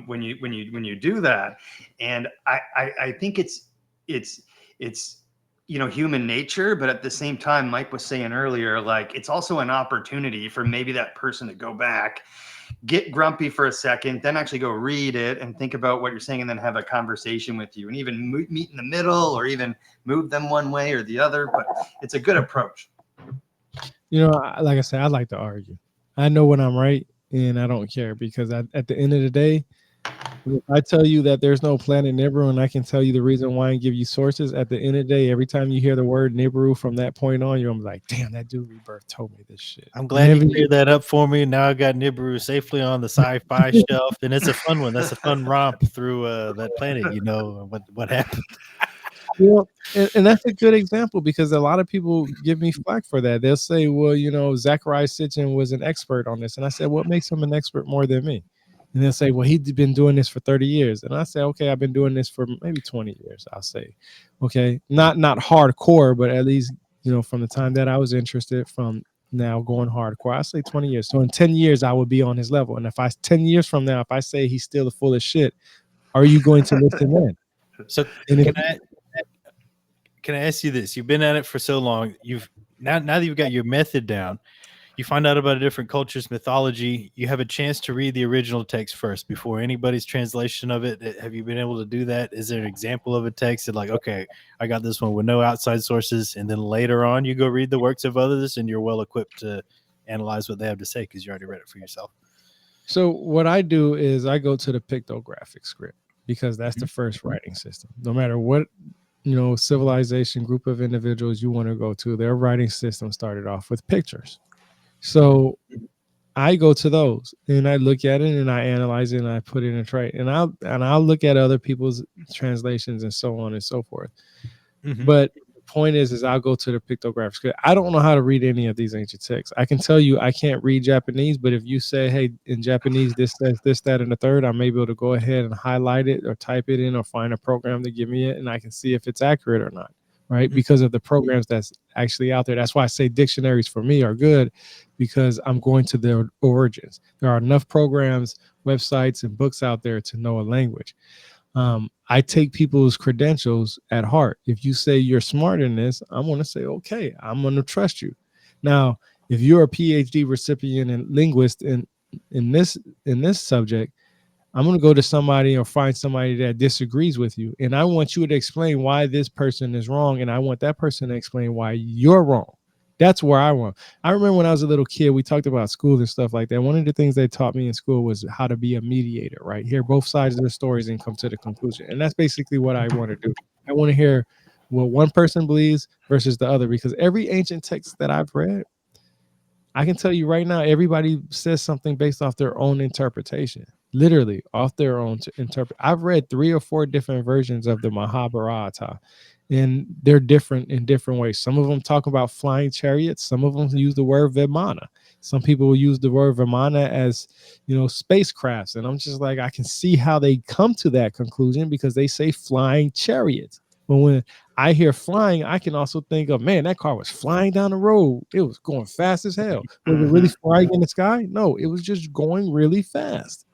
when you do that. And I think it's human nature, but at the same time, Mike was saying earlier, like it's also an opportunity for maybe that person to go back, get grumpy for a second, then actually go read it and think about what you're saying, and then have a conversation with you, and even meet in the middle, or even move them one way or the other. But it's a good approach. You know, like I said, I like to argue. I know when I'm right, and I don't care, because at the end of the day, if I tell you that there's no planet Nibiru, and I can tell you the reason why and give you sources, at the end of the day, every time you hear the word Nibiru from that point on, you're like, damn, that dude Rebirth told me this shit. I'm glad you cleared that up for me. Now I got Nibiru safely on the sci-fi shelf, and it's a fun one. That's a fun romp through that planet. You know what happened. Well, and that's a good example, because a lot of people give me flack for that. They'll say, well, you know, Zachariah Sitchin was an expert on this. And I said, what makes him an expert more than me? And they'll say, well, he'd been doing this for 30 years. And I say, okay, I've been doing this for maybe 20 years, I'll say. Okay, not hardcore, but at least, you know, from the time that I was interested, from now going hardcore, I say 20 years. So in 10 years, I would be on his level. And if 10 years from now, if I say he's still full of shit, are you going to listen then? So can I ask you this? You've been at it for so long. Now that you've got your method down, you find out about a different culture's mythology. You have a chance to read the original text first before anybody's translation of it. Have you been able to do that? Is there an example of a text that, like, okay, I got this one with no outside sources, and then later on you go read the works of others, and you're well equipped to analyze what they have to say because you already read it for yourself? So what I do is I go to the pictographic script, because that's the first writing system. No matter what, you know, civilization, group of individuals you want to go to, their writing system started off with pictures. So I go to those and I look at it and I analyze it and I put it in a tray, and I'll look at other people's translations and so on and so forth. Mm-hmm. But point is I'll go to the pictographics. I don't know how to read any of these ancient texts. I can tell you I can't read Japanese, but if you say, hey, in Japanese, this says this, that, and the third, I'm able to go ahead and highlight it or type it in or find a program to give me it, and I can see if it's accurate or not, right? Because of the programs that's actually out there. That's why I say dictionaries for me are good, because I'm going to their origins. There are enough programs, websites, and books out there to know a language. I take people's credentials at heart. If you say you're smart in this, I'm going to say, okay, I'm going to trust you. Now, if you're a PhD recipient and linguist in this subject, I'm going to go to somebody or find somebody that disagrees with you. And I want you to explain why this person is wrong. And I want that person to explain why you're wrong. That's where I want. I remember when I was a little kid, we talked about school and stuff like that. One of the things they taught me in school was how to be a mediator, right? Hear both sides of the stories and come to the conclusion. And that's basically what I want to do. I want to hear what one person believes versus the other, because every ancient text that I've read, I can tell you right now, everybody says something based off their own interpretation, literally off their own interpret. I've read 3 or 4 different versions of the Mahabharata, and they're different in different ways. Some of them talk about flying chariots. Some of them use the word Vimana. Some people will use the word Vimana as, spacecrafts. And I'm just like, I can see how they come to that conclusion because they say flying chariots. But when I hear flying, I can also think of, man, that car was flying down the road. It was going fast as hell. Was it really flying in the sky? No, it was just going really fast.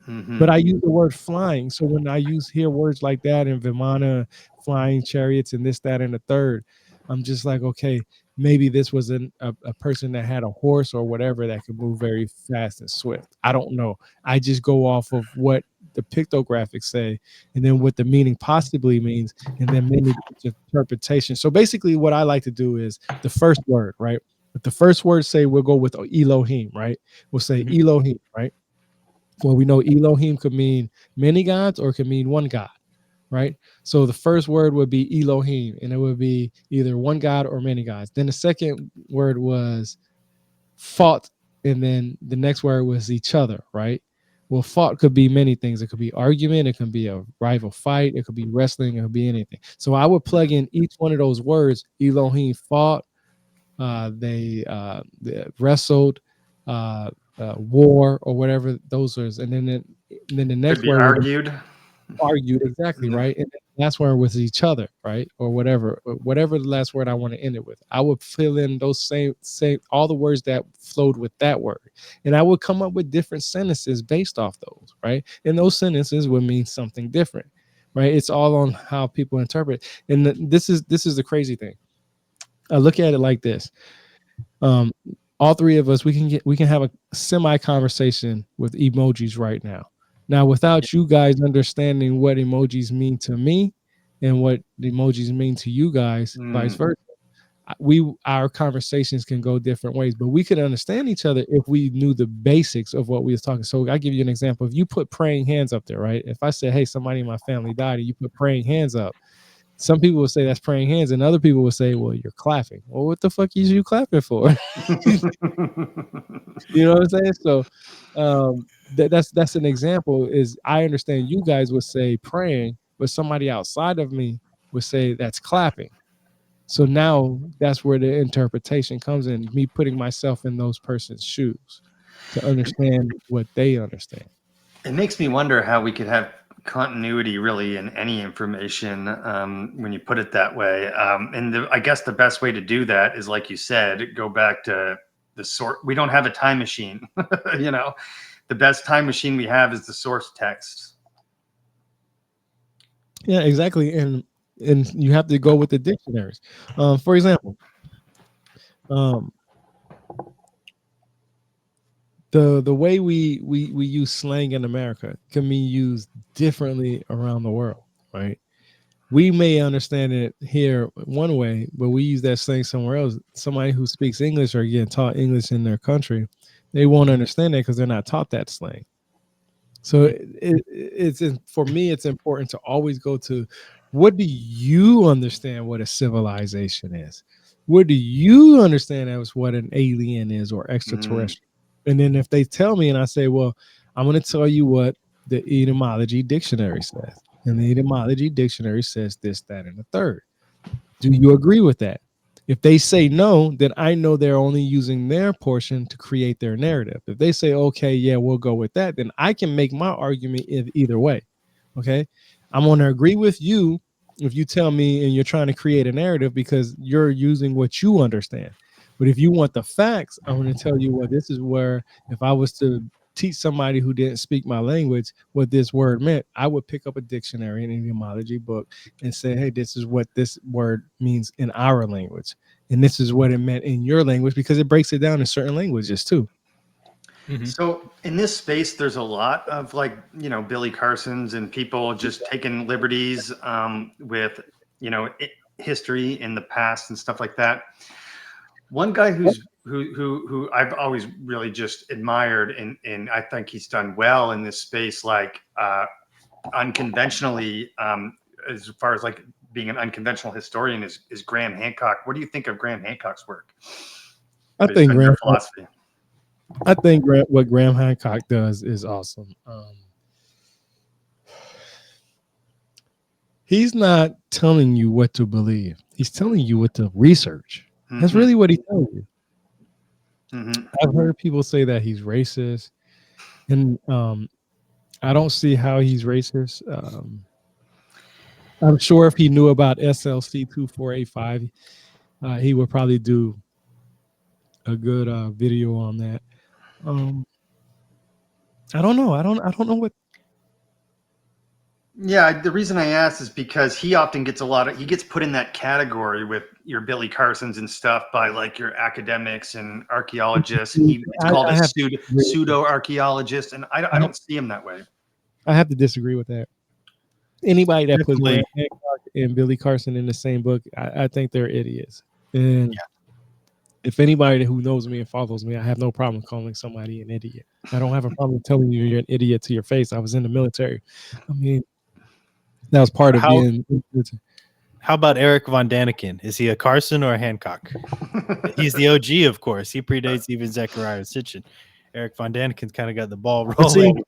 But I use the word flying. So when I hear words like that in Vimana, flying chariots, and this, that, and the third, I'm just like, okay, maybe this was a person that had a horse or whatever that could move very fast and swift. I don't know. I just go off of what the pictographics say, and then what the meaning possibly means, and then many interpretation. So basically what I like to do is the first word, right? If the first word say, we'll go with Elohim, right? We'll say Elohim, right? Well, we know Elohim could mean many gods or it could mean one God, right? So the first word would be Elohim, and it would be either one God or many gods. Then the second word was fought, and then the next word was each other, right? Well, fought could be many things. It could be argument, it could be a rival fight, it could be wrestling, it could be anything. So I would plug in each one of those words. Elohim fought, they wrestled, war, or whatever those are. And then the next word argued, exactly, right? And the last word was each other, right? Or whatever the last word I want to end it with. I would fill in those same all the words that flowed with that word, and I would come up with different sentences based off those, right? And those sentences would mean something different, right? It's all on how people interpret. And this is the crazy thing. I look at it like this. All three of us, we can have a semi conversation with emojis right now. Now, without you guys understanding what emojis mean to me and what the emojis mean to you guys, vice versa, our conversations can go different ways. But we could understand each other if we knew the basics of what we was talking. So I'll give you an example. If you put praying hands up there, right? If I said, hey, somebody in my family died, and you put praying hands up, some people will say that's praying hands, and other people will say, well, you're clapping. Well, what the fuck is you clapping for? You know what I'm saying? So that's an example. Is I understand you guys would say praying, but somebody outside of me would say that's clapping. So now that's where the interpretation comes in, me putting myself in those person's shoes to understand what they understand. It makes me wonder how we could have continuity really in any information when you put it that way. I guess the best way to do that is, like you said, go back to the source. We don't have a time machine. The best time machine we have is the source text. Yeah, exactly. And you have to go with the dictionaries. For example, the way we use slang in America can be used differently around the world, right? We may understand it here one way, but we use that slang somewhere else. Somebody who speaks English or getting taught English in their country, they won't understand that because they're not taught that slang. So for me, it's important to always go to, what do you understand what a civilization is? What do you understand as what an alien is or extraterrestrial? And then if they tell me and I say, well, I'm going to tell you what the etymology dictionary says. And the etymology dictionary says this, that, and the third. Do you agree with that? If they say no, then I know they're only using their portion to create their narrative. If they say, okay, yeah, we'll go with that, then I can make my argument either way. Okay. I'm going to agree with you if you tell me and you're trying to create a narrative because you're using what you understand. But if you want the facts, I'm going to tell you what this is where if I was to teach somebody who didn't speak my language what this word meant, I would pick up a dictionary and an etymology book and say, hey, this is what this word means in our language. And this is what it meant in your language because it breaks it down in certain languages too. Mm-hmm. So in this space, there's a lot of like, Billy Carsons and people just taking liberties with, history in the past and stuff like that. One guy who I've always really just admired and I think he's done well in this space, like unconventionally, as far as like being an unconventional historian is Graham Hancock. What do you think of Graham Hancock's work? I think philosophy. I think what Graham Hancock does is awesome. He's not telling you what to believe. He's telling you what to research. Mm-hmm. That's really what he tells you. Mm-hmm. I've heard people say that he's racist, and I don't see how he's racist. I'm sure if he knew about SLC 2485, he would probably do a good video on that. I don't know. I don't know what. Yeah, the reason I asked is because he often gets he gets put in that category with your Billy Carsons and stuff by like your academics and archaeologists. It's called a pseudo archaeologist, and I don't see him that way. I have to disagree with that. Anybody that puts Graham Hancock and Billy Carson in the same book, I think they're idiots. And if anybody who knows me and follows me, I have no problem calling somebody an idiot. I don't have a problem telling you you're an idiot to your face. I was in the military. I mean, that was part of being. How about Eric von Daniken? Is he a Carson or a Hancock? He's the OG, of course. He predates even Zechariah Sitchin. Eric von Daniken's kind of got the ball rolling.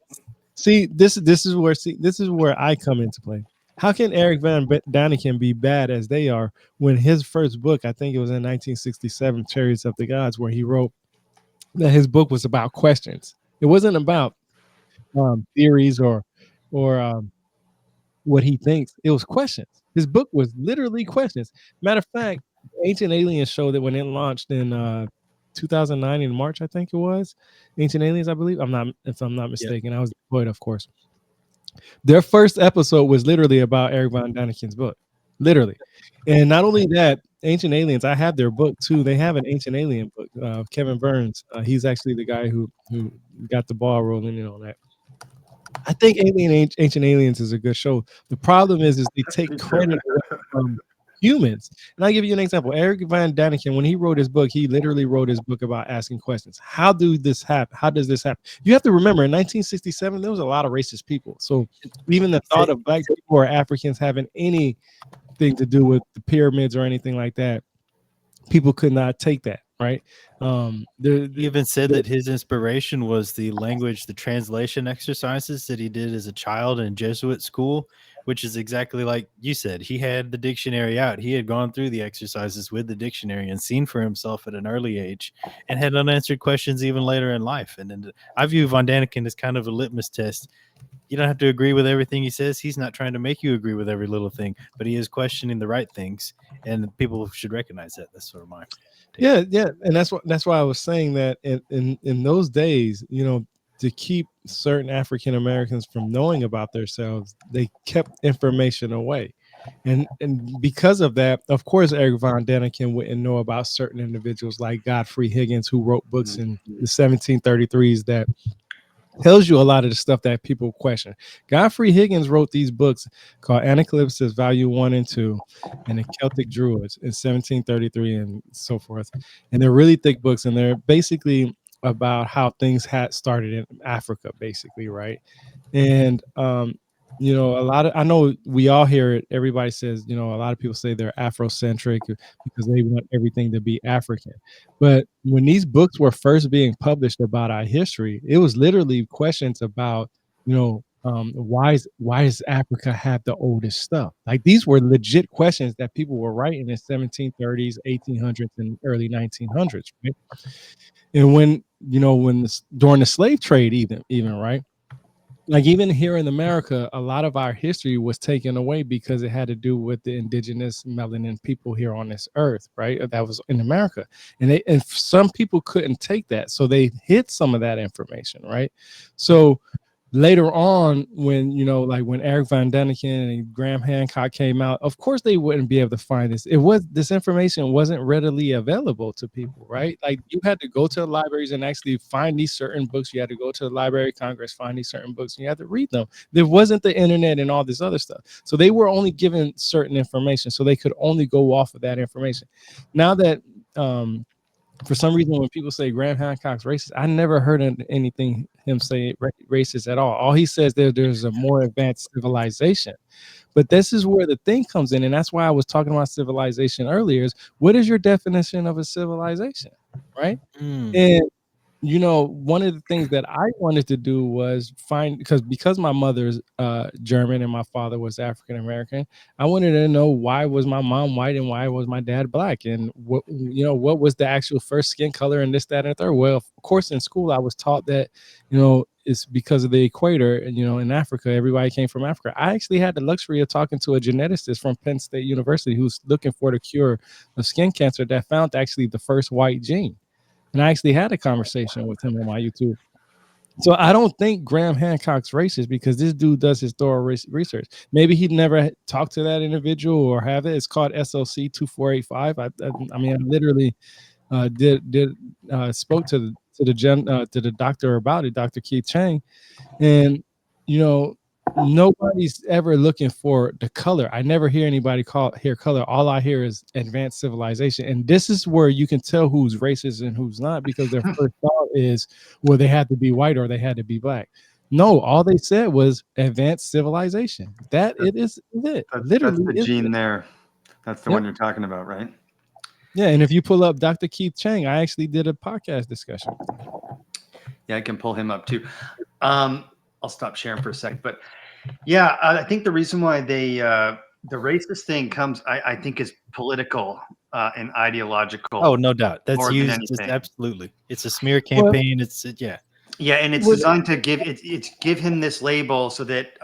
See, this is where I come into play. How can Eric von Daniken be bad as they are when his first book, I think it was in 1967, Chariots of the Gods, where he wrote that his book was about questions. It wasn't about theories or what he thinks. It was questions. His book was literally questions. Matter of fact, Ancient Aliens showed that when it launched in 2009 in March, I think it was Ancient Aliens, I believe. If I'm not mistaken. I was deployed, of course. Their first episode was literally about Eric von Daniken's book, literally. And not only that, Ancient Aliens, I have their book too. They have an Ancient Alien book. Kevin Burns, he's actually the guy who got the ball rolling in on that. I think Ancient Aliens is a good show. The problem is they take credit from humans. And I'll give you an example. Eric von Daniken, when he wrote his book, he literally wrote his book about asking questions. How does this happen? You have to remember, in 1967, there was a lot of racist people. So even the thought of black people or Africans having anything to do with the pyramids or anything like that, people could not take that. Right. He even said that his inspiration was the translation exercises that he did as a child in Jesuit school, which is exactly like you said. He had the dictionary out. He had gone through the exercises with the dictionary and seen for himself at an early age and had unanswered questions even later in life. And then I view von Daniken as kind of a litmus test. You don't have to agree with everything he says. He's not trying to make you agree with every little thing, but he is questioning the right things, and people should recognize that. That's sort of my take. Yeah, and that's why I was saying that in those days, to keep certain African Americans from knowing about themselves, they kept information away, and because of that, of course, Eric von Daniken wouldn't know about certain individuals like Godfrey Higgins, who wrote books in the 1733s that tells you a lot of the stuff that people question. Godfrey Higgins wrote these books called Anaclypsis Volume 1 and 2 and the Celtic Druids in 1733 and so forth. And they're really thick books, and they're basically about how things had started in Africa, basically, right? And I know we all hear it. Everybody says, a lot of people say they're Afrocentric because they want everything to be African. But when these books were first being published about our history, it was literally questions about, why does Africa have the oldest stuff? Like these were legit questions that people were writing in 1730s, 1800s, and early 1900s, right? And when during the slave trade, even right, like even here in America, a lot of our history was taken away because it had to do with the indigenous melanin people here on this earth, right? That was in America, and some people couldn't take that, so they hid some of that information, right? So later on, when like when Eric Van Daniken and Graham Hancock came out, of course they wouldn't be able to find this information wasn't readily available to people, right? Like you had to go to the libraries and actually find these certain books. You had to go to the Library of Congress, find these certain books, and you had to read them. There wasn't the internet and all this other stuff, so they were only given certain information, so they could only go off of that information. Now that for some reason, when people say Graham Hancock's racist, I never heard anything him say racist at all. All he says there's a more advanced civilization. But this is where the thing comes in, and that's why I was talking about civilization earlier. Is what is your definition of a civilization, right? And one of the things that I wanted to do was find, because my mother's German and my father was African American, I wanted to know why was my mom white and why was my dad black, and what was the actual first skin color and this, that, and the third. Well, of course, in school I was taught that it's because of the equator, and in Africa everybody came from Africa. I actually had the luxury of talking to a geneticist from Penn State University who's looking for the cure of skin cancer that found actually the first white gene. And I actually had a conversation with him on my YouTube. So I don't think Graham Hancock's racist because this dude does his thorough research. Maybe he'd never talked to that individual or have it. It's called SOC 2485. I mean, I literally spoke to the doctor about it, Dr. Keith Chang, and nobody's ever looking for the color. I never hear anybody hear color. All I hear is advanced civilization. And this is where you can tell who's racist and who's not, because their first thought is, well, they had to be white or they had to be black. No, all they said was advanced civilization. That's literally that's the gene there. That's the one you're talking about, right? Yeah, and if you pull up Dr. Keith Chang, I actually did a podcast discussion. Yeah, I can pull him up too. I'll stop sharing for a sec, but yeah, I think the reason why the racist thing comes, I think, is political and ideological. Oh, no doubt. That's used. Absolutely. It's a smear campaign. Yeah, and it's designed to give him this label so that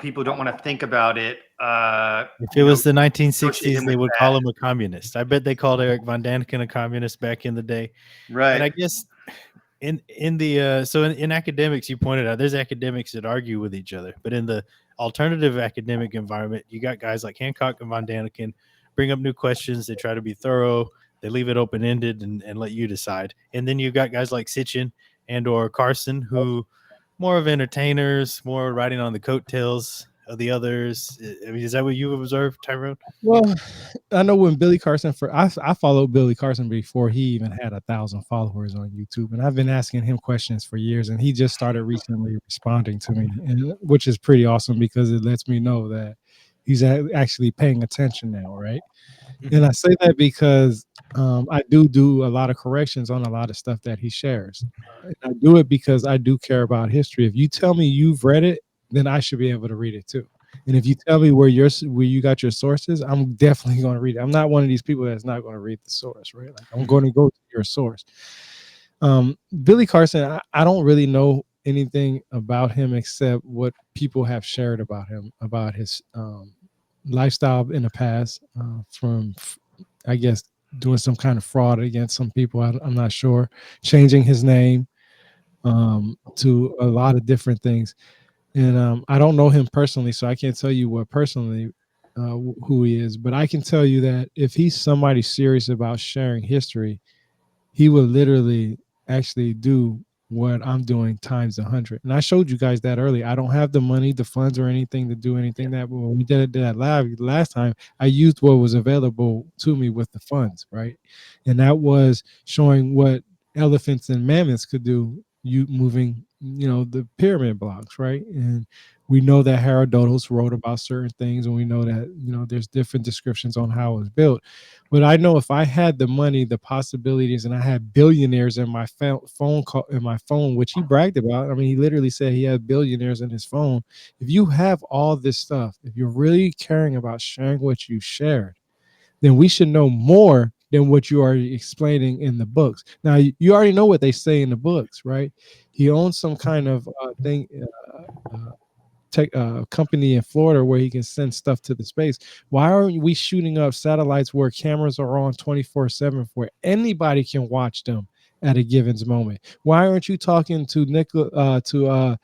people don't want to think about it. If it was the 1960s, they would call him a communist. I bet they called Eric Von Daniken a communist back in the day. Right. And I guess in academics, you pointed out there's academics that argue with each other, but in the alternative academic environment, you got guys like Hancock and Von Daniken bring up new questions. They try to be thorough. They leave it open-ended and let you decide. And then you've got guys like Sitchin and or Carson, who more of entertainers, more riding on the coattails of the others. I mean, is that what you've observed, Tyrone? Well, I know when Billy Carson I followed Billy Carson before he even had 1,000 followers on YouTube, and I've been asking him questions for years, and he just started recently responding to me, which is pretty awesome because it lets me know that he's actually paying attention now, right? And I say that because I do a lot of corrections on a lot of stuff that he shares. And I do it because I do care about history. If you tell me you've read it, then I should be able to read it too. And if you tell me where you got your sources, I'm definitely going to read it. I'm not one of these people that's not going to read the source, right? Like I'm going to go to your source. Billy Carson, I don't really know anything about him except what people have shared about him, about his lifestyle in the past, from, I guess, doing some kind of fraud against some people. I'm not sure. Changing his name to a lot of different things. And I don't know him personally, so I can't tell you who he is. But I can tell you that if he's somebody serious about sharing history, he will literally actually do what I'm doing times 100. And I showed you guys that earlier. I don't have the money, the funds, or anything to do anything that. But when we did that last time, I used what was available to me with the funds, right? And that was showing what elephants and mammoths could do you moving, the pyramid blocks, right? And we know that Herodotus wrote about certain things, and we know that there's different descriptions on how it was built. But I know if I had the money, the possibilities, and I had billionaires in my phone call in my phone, which he bragged about. I mean, he literally said he had billionaires in his phone. If you have all this stuff, if you're really caring about sharing what you shared, then we should know more than what you are explaining in the books. Now, you already know what they say in the books, right? He owns some kind of thing, company in Florida where he can send stuff to the space. Why aren't we shooting up satellites where cameras are on 24/7 where anybody can watch them at a given moment? Why aren't you talking to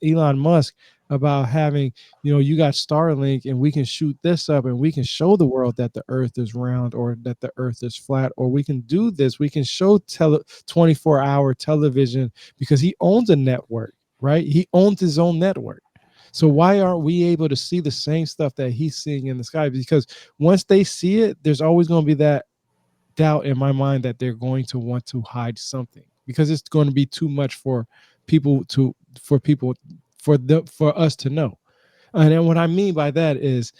Elon Musk about having, you got Starlink and we can shoot this up and we can show the world that the earth is round or that the earth is flat, or we can do this. We can show 24-hour television because he owns a network, right? He owns his own network. So why aren't we able to see the same stuff that he's seeing in the sky? Because once they see it, there's always going to be that doubt in my mind that they're going to want to hide something, because it's going to be too much for us to know. And then what I mean by that is,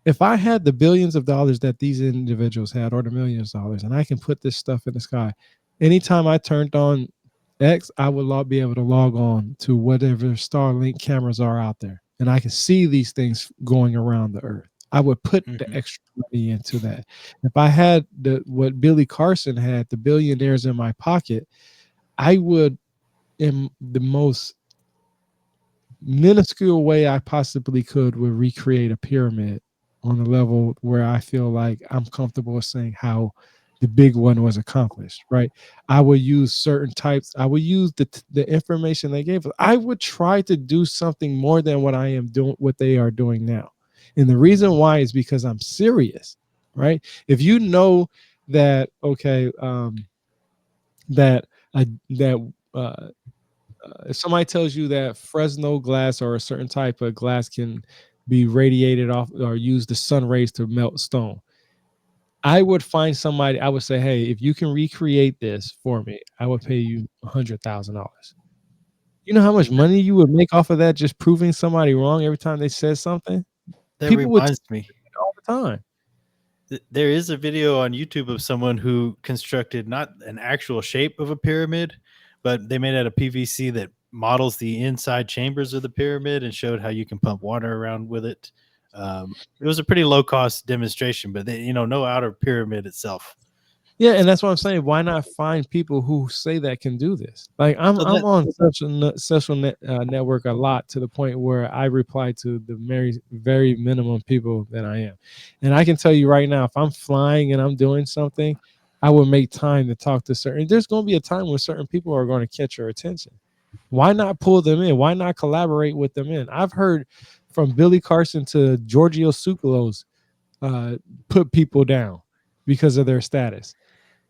if I had the billions of dollars that these individuals had, or the millions of dollars, and I can put this stuff in the sky, anytime I turned on X, I would be able to log on to whatever Starlink cameras are out there, and I can see these things going around the earth. I would put the extra money into that. If I had what Billy Carson had, the billionaires in my pocket, I would, in the most minuscule way I possibly could, would recreate a pyramid on a level where I feel like I'm comfortable saying how the big one was accomplished, right? I would use certain types. I would use the information they gave us. I would try to do something more than what they are doing now. And the reason why is because I'm serious, right? If you know that, okay, that if somebody tells you that Fresno glass or a certain type of glass can be radiated off or use the sun rays to melt stone, I would find somebody. I would say, hey, if you can recreate this for me, I would pay you $100,000. You know how much money you would make off of that, just proving somebody wrong every time they said something? That People would reminds me, all the time. there is a video on YouTube of someone who constructed not an actual shape of a pyramid, but they made out of PVC that models the inside chambers of the pyramid and showed how you can pump water around with it. It was a pretty low cost demonstration, but no outer pyramid itself. Yeah, and that's what I'm saying. Why not find people who say that can do this? Like I'm on social network a lot, to the point where I reply to the very, very minimum people that I am. And I can tell you right now, if I'm flying and I'm doing something, I will make time to talk to certain. There's going to be a time when certain people are going to catch your attention. Why not pull them in? Why not collaborate with them in? I've heard from Billy Carson to Giorgio Tsoukalos put people down because of their status.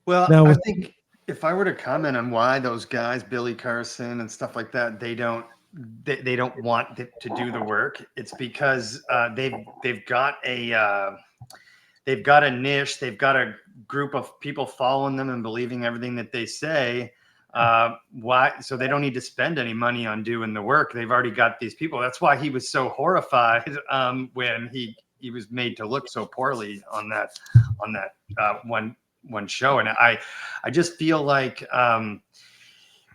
Well, Now, I think if I were to comment on why those guys, Billy Carson and stuff like that, they don't want to do the work, it's because they've got a niche, they've got a group of people following them and believing everything that they say. Why? So they don't need to spend any money on doing the work. They've already got these people. That's why he was so horrified when he was made to look so poorly on that one show. And I just feel like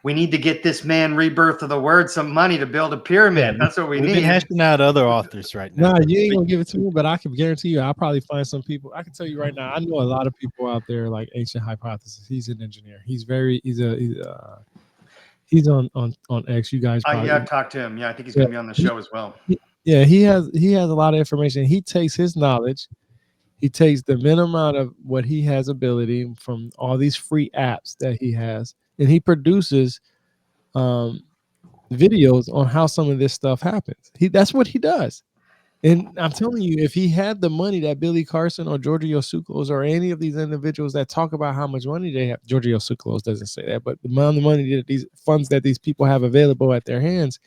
we need to get this man, Rebirth of the Word, some money to build a pyramid. That's what we need. We've been hashing out other authors right now. No, you ain't gonna give it to me, but I can guarantee you, I'll probably find some people. I can tell you right now, I know a lot of people out there like Ancient Hypothesis. He's an engineer. He's on X. You guys probably I've talked to him. Yeah, I think he's gonna be on the show as well. Yeah, he has a lot of information. He takes his knowledge. He takes the minimum amount of what he has ability from all these free apps that he has, and he produces videos on how some of this stuff happens. That's what he does. And I'm telling you, if he had the money that Billy Carson or Giorgio Tsoukalos or any of these individuals that talk about how much money they have, Giorgio Tsoukalos doesn't say that, but the amount of money that these funds that these people have available at their hands,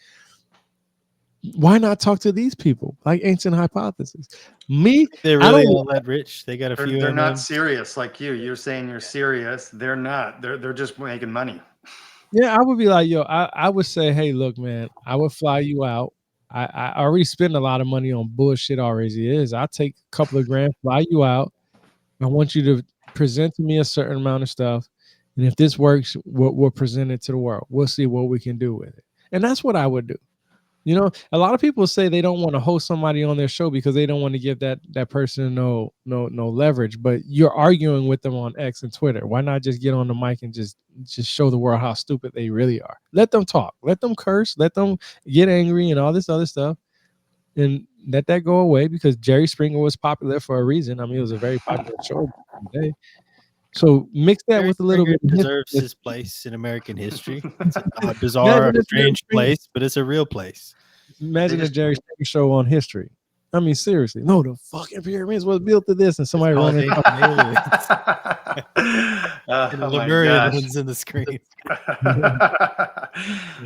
why not talk to these people like Ancient Hypothesis? They're really all that rich. They got a few. They're not serious like you. You're saying you're serious. They're not. They're just making money. Yeah, I would be like, yo, I would say, hey, look, man, I would fly you out. I already spend a lot of money on bullshit already is. I'll take a couple of grand, fly you out. I want you to present to me a certain amount of stuff. And if this works, we'll present it to the world. We'll see what we can do with it. And that's what I would do. You know, a lot of people say they don't want to host somebody on their show because they don't want to give that person no leverage. But you're arguing with them on X and Twitter. Why not just get on the mic and just show the world how stupid they really are? Let them talk. Let them curse. Let them get angry and all this other stuff, and let that go away. Because Jerry Springer was popular for a reason. I mean, it was a very popular show back in the day. So mix that Jerry with a little Springer bit of deserves history. his place in American history. It's a bizarre, Imagine if Jerry strange Springer place, but it's a real place. They Imagine a just Jerry Springer show on history. I mean, seriously. No, the fucking pyramids was built to this, and It's somebody called running. Ancient Aliens. And oh my Lemurian gosh. ones in the screen.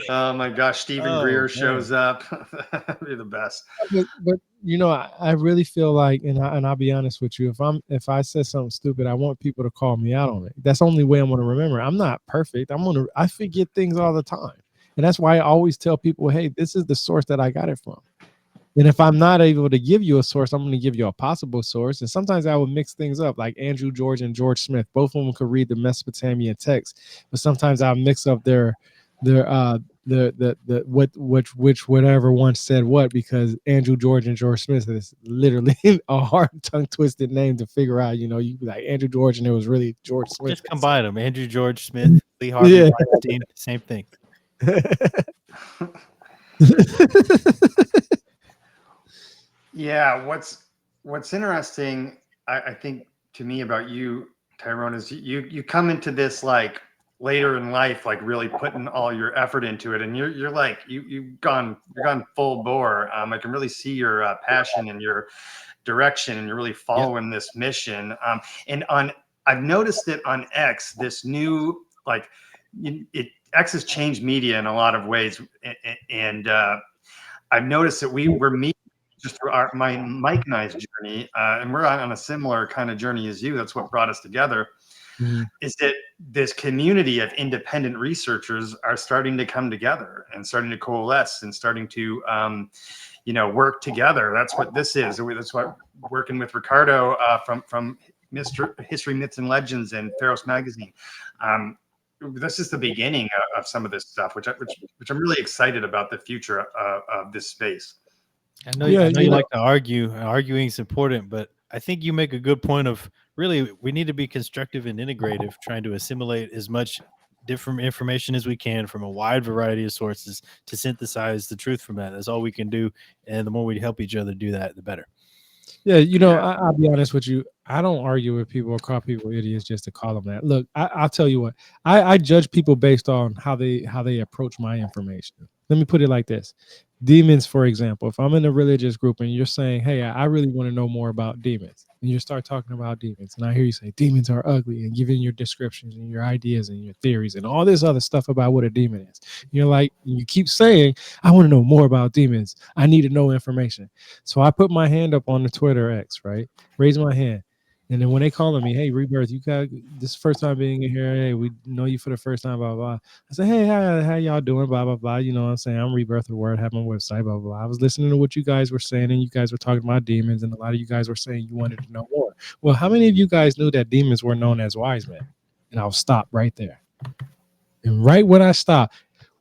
oh my gosh, Stephen Oh, Greer man. shows up. That'd be the best. But you know, I really feel like, and I'll be honest with you, if I said something stupid, I want people to call me out on it. That's the only way I'm gonna remember. I'm not perfect. I forget things all the time, and that's why I always tell people, hey, this is the source that I got it from. And if I'm not able to give you a source, I'm going to give you a possible source. And sometimes I would mix things up, like Andrew George and George Smith. Both of them could read the Mesopotamian text, but sometimes I'll mix up the which whatever one said what, because Andrew George and George Smith is literally a hard tongue twisted name to figure out. You know, you be like Andrew George and it was really George Smith. Just combine them. Andrew George Smith, Lee Harvey Yeah. Weinstein, same thing. Yeah, what's interesting, I think, to me about you, Tyrone, is you come into this like later in life, like really putting all your effort into it, and you're like you're gone full bore. I can really see your passion and your direction, and you're really following this mission. And on I've noticed that on X, this new like X has changed media in a lot of ways, and I've noticed that we're meeting just through my Mike and I's journey, and we're on a similar kind of journey as you. That's what brought us together. Mhm. Is that this community of independent researchers are starting to come together and starting to coalesce and starting to, work together. That's what this is. That's what working with Ricardo from Mr. History, Myths, and Legends and Pharos Magazine. This is the beginning of some of this stuff, which I'm really excited about the future of this space. I know Yeah, you like to argue. Arguing is important, but I think you make a good point of really we need to be constructive and integrative, trying to assimilate as much different information as we can from a wide variety of sources to synthesize the truth from that. That's all we can do. And the more we help each other do that, the better. Yeah, I'll be honest with you. I don't argue with people or call people idiots just to call them that. Look, I'll tell you what. I judge people based on how they approach my information. Let me put it like this: demons, for example. If I'm in a religious group and you're saying, "Hey, I really want to know more about demons," and you start talking about demons, and I hear you say demons are ugly, and giving your descriptions and your ideas and your theories and all this other stuff about what a demon is, you're like, you keep saying, "I want to know more about demons. I need to know information." So I put my hand up on the Twitter X, right? Raise my hand. And then when they calling me, hey, Rebirth, you got this is first time being in here. Hey, we know you for the first time, blah, blah. I say, hey, how y'all doing? Blah, blah, blah. You know what I'm saying? I'm Rebirth of the Word, have my website, blah, blah, blah. I was listening to what you guys were saying, and you guys were talking about demons, and a lot of you guys were saying you wanted to know more. Well, how many of you guys knew that demons were known as wise men? And I'll stop right there. And right when I stop,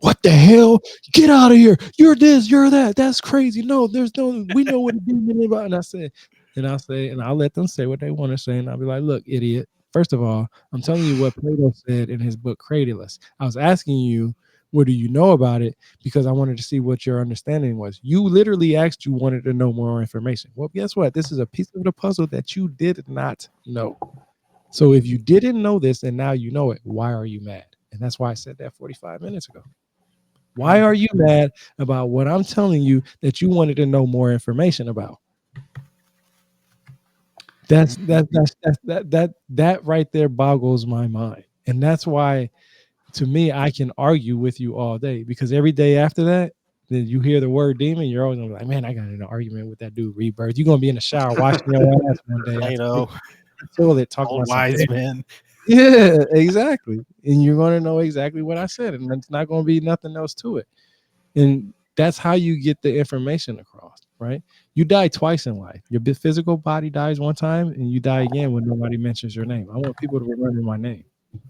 what the hell? Get out of here. You're this, you're that. That's crazy. No, we know what a demon is about. And I'll let them say what they want to say. And I'll be like, look, idiot. First of all, I'm telling you what Plato said in his book, Cratylus. I was asking you, what do you know about it? Because I wanted to see what your understanding was. You literally asked, you wanted to know more information. Well, guess what? This is a piece of the puzzle that you did not know. So if you didn't know this and now you know it, why are you mad? And that's why I said that 45 minutes ago. Why are you mad about what I'm telling you that you wanted to know more information about? That right there boggles my mind. And that's why, to me, I can argue with you all day, because every day after that, then you hear the word demon, you're always gonna be like, man, I got in an argument with that dude Rebirth. You're gonna be in the shower washing your ass one day Plato, toilet talking old about some wise men. Yeah, exactly. And you're going to know exactly what I said, and it's not going to be nothing else to it. And that's how you get the information across, right? You die twice in life. Your physical body dies one time, and you die again when nobody mentions your name. I want people to remember my name.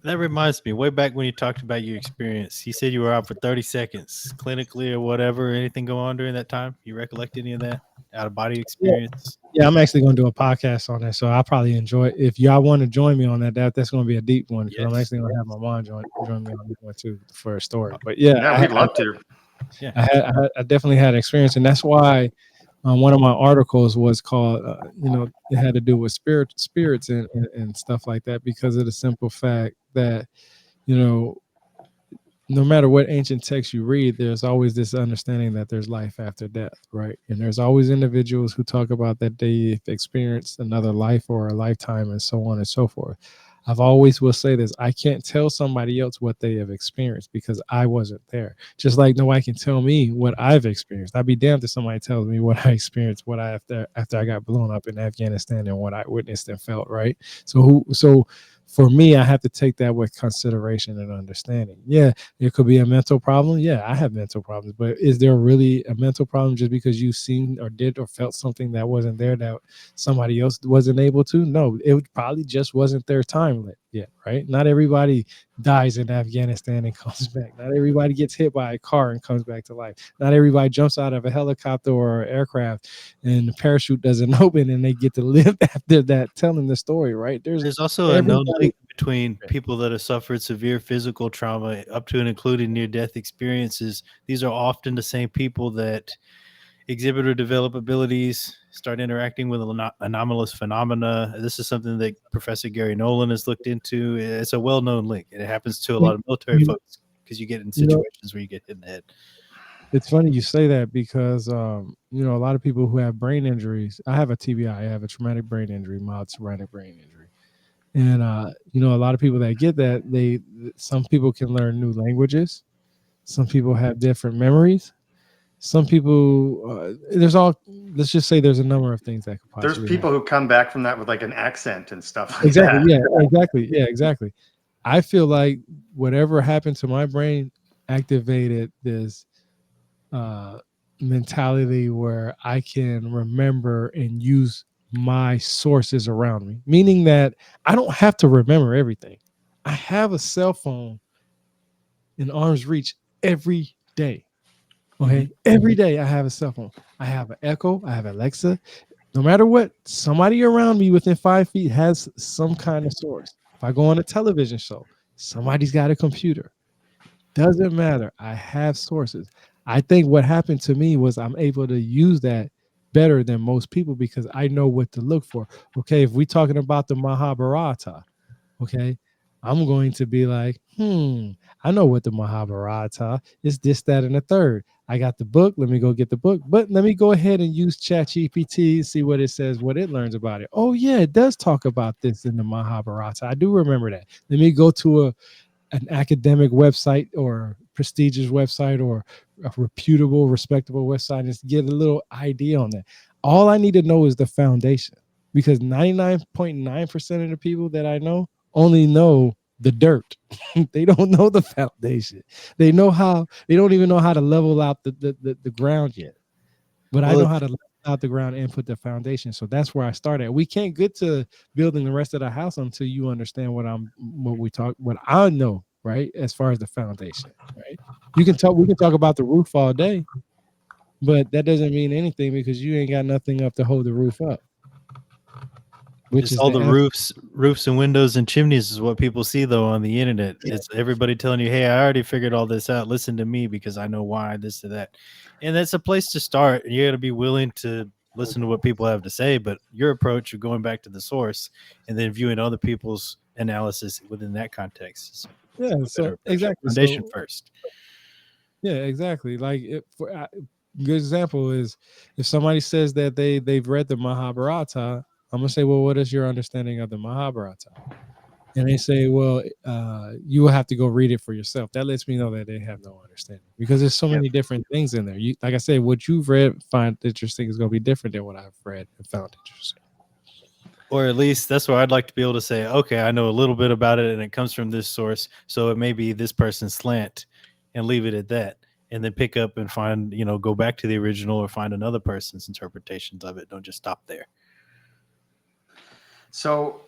That reminds me, way back when you talked about your experience, you said you were out for 30 seconds clinically or whatever. Anything go on during that time? You recollect any of that out of body Yeah, experience? yeah, I'm actually going to do a podcast on that, so I'll probably enjoy it. If y'all want to join me on that's going to be a deep one because I'm Yes. actually going to have my mom join me on that one too for a story. But yeah, Yeah, we'd love to. Yeah. I definitely had experience, and that's why one of my articles was called, it had to do with spirits and stuff like that because of the simple fact that, you know, no matter what ancient text you read, there's always this understanding that there's life after death, right? And there's always individuals who talk about that they've experienced another life or a lifetime and so on and so forth. I've always will say this: I can't tell somebody else what they have experienced because I wasn't there. Just like nobody can tell me what I've experienced. I'd be damned if somebody tells me what I experienced, what I after I got blown up in Afghanistan and what I witnessed and felt. Right. So for me, I have to take that with consideration and understanding. Yeah, it could be a mental problem. Yeah, I have mental problems, but is there really a mental problem just because you've seen or did or felt something that wasn't there that somebody else wasn't able to? No, it probably just wasn't their time yet, right? Not everybody dies in Afghanistan and comes back. Not everybody gets hit by a car and comes back to life. Not everybody jumps out of a helicopter or aircraft and the parachute doesn't open and they get to live after that, telling the story, right? There's also a known Everybody. link between people that have suffered severe physical trauma up to and including near-death experiences. These are often the same people that exhibit or develop abilities, start interacting with anomalous phenomena. This is something that Professor Gary Nolan has looked into. It's a well-known link. It happens to a lot of military You, folks because you get in you know, situations where you get hit in the head. it's funny you say that because a lot of people who have brain injuries. I have a TBI. I have a traumatic brain injury, mild traumatic brain injury, and a lot of people that get that some people can learn new languages. Some people have different memories. Some people there's all. Let's just say there's a number of things that could There's possibly happen. people who come back from that with like an accent and stuff like Exactly. that. Yeah. Exactly. Yeah. Exactly. I feel like whatever happened to my brain activated this uh, mentality where I can remember and use my sources around me, meaning that I don't have to remember everything. I have a cell phone in arm's reach every day. Okay. Every day I have a cell phone. I have an Echo, I have Alexa. No matter what, somebody around me within 5 feet has some kind of source. If I go on a television show, somebody's got a computer. Doesn't matter. I have sources. I think what happened to me was I'm able to use that better than most people because I know what to look for. Okay, if we're talking about the Mahabharata, okay, I'm going to be like, I know what the Mahabharata is, this, that, and the third. I got the book. Let me go get the book. But let me go ahead and use ChatGPT, see what it says, what it learns about it. Oh, yeah, it does talk about this in the Mahabharata. I do remember that. Let me go to an academic website or prestigious website or a reputable, respectable website and get a little idea on that. All I need to know is the foundation because 99.9% of the people that I know only know the dirt. They don't know the foundation. They don't even know how to level out the ground yet. But I Well, know how to level out the ground and put the foundation. So that's where I started. We can't get to building the rest of the house until you understand what I know, right? As far as the foundation, right? We can talk about the roof all day, but that doesn't mean anything because you ain't got nothing up to hold the roof up, which it's is all the the roofs and windows and chimneys is what people see though on the internet. It's everybody telling you, "Hey, I already figured all this out. Listen to me because I know why this or that." And that's a place to start. You got to be willing to listen to what people have to say, but your approach of going back to the source and then viewing other people's analysis within that context is yeah. a better So approach. exactly. Foundation So first. yeah, exactly. Like good example is if somebody says that they've read the Mahabharata, I'm gonna say, well, what is your understanding of the Mahabharata? And they say, well, you will have to go read it for yourself. That lets me know that they have no understanding because there's so Yep. many different things in there. Like I said, what you've read, find interesting is going to be different than what I've read and found interesting. Or at least that's where I'd like to be able to say, okay, I know a little bit about it and it comes from this source. So it may be this person's slant and leave it at that. And then pick up and find, go back to the original or find another person's interpretations of it. Don't just stop there. So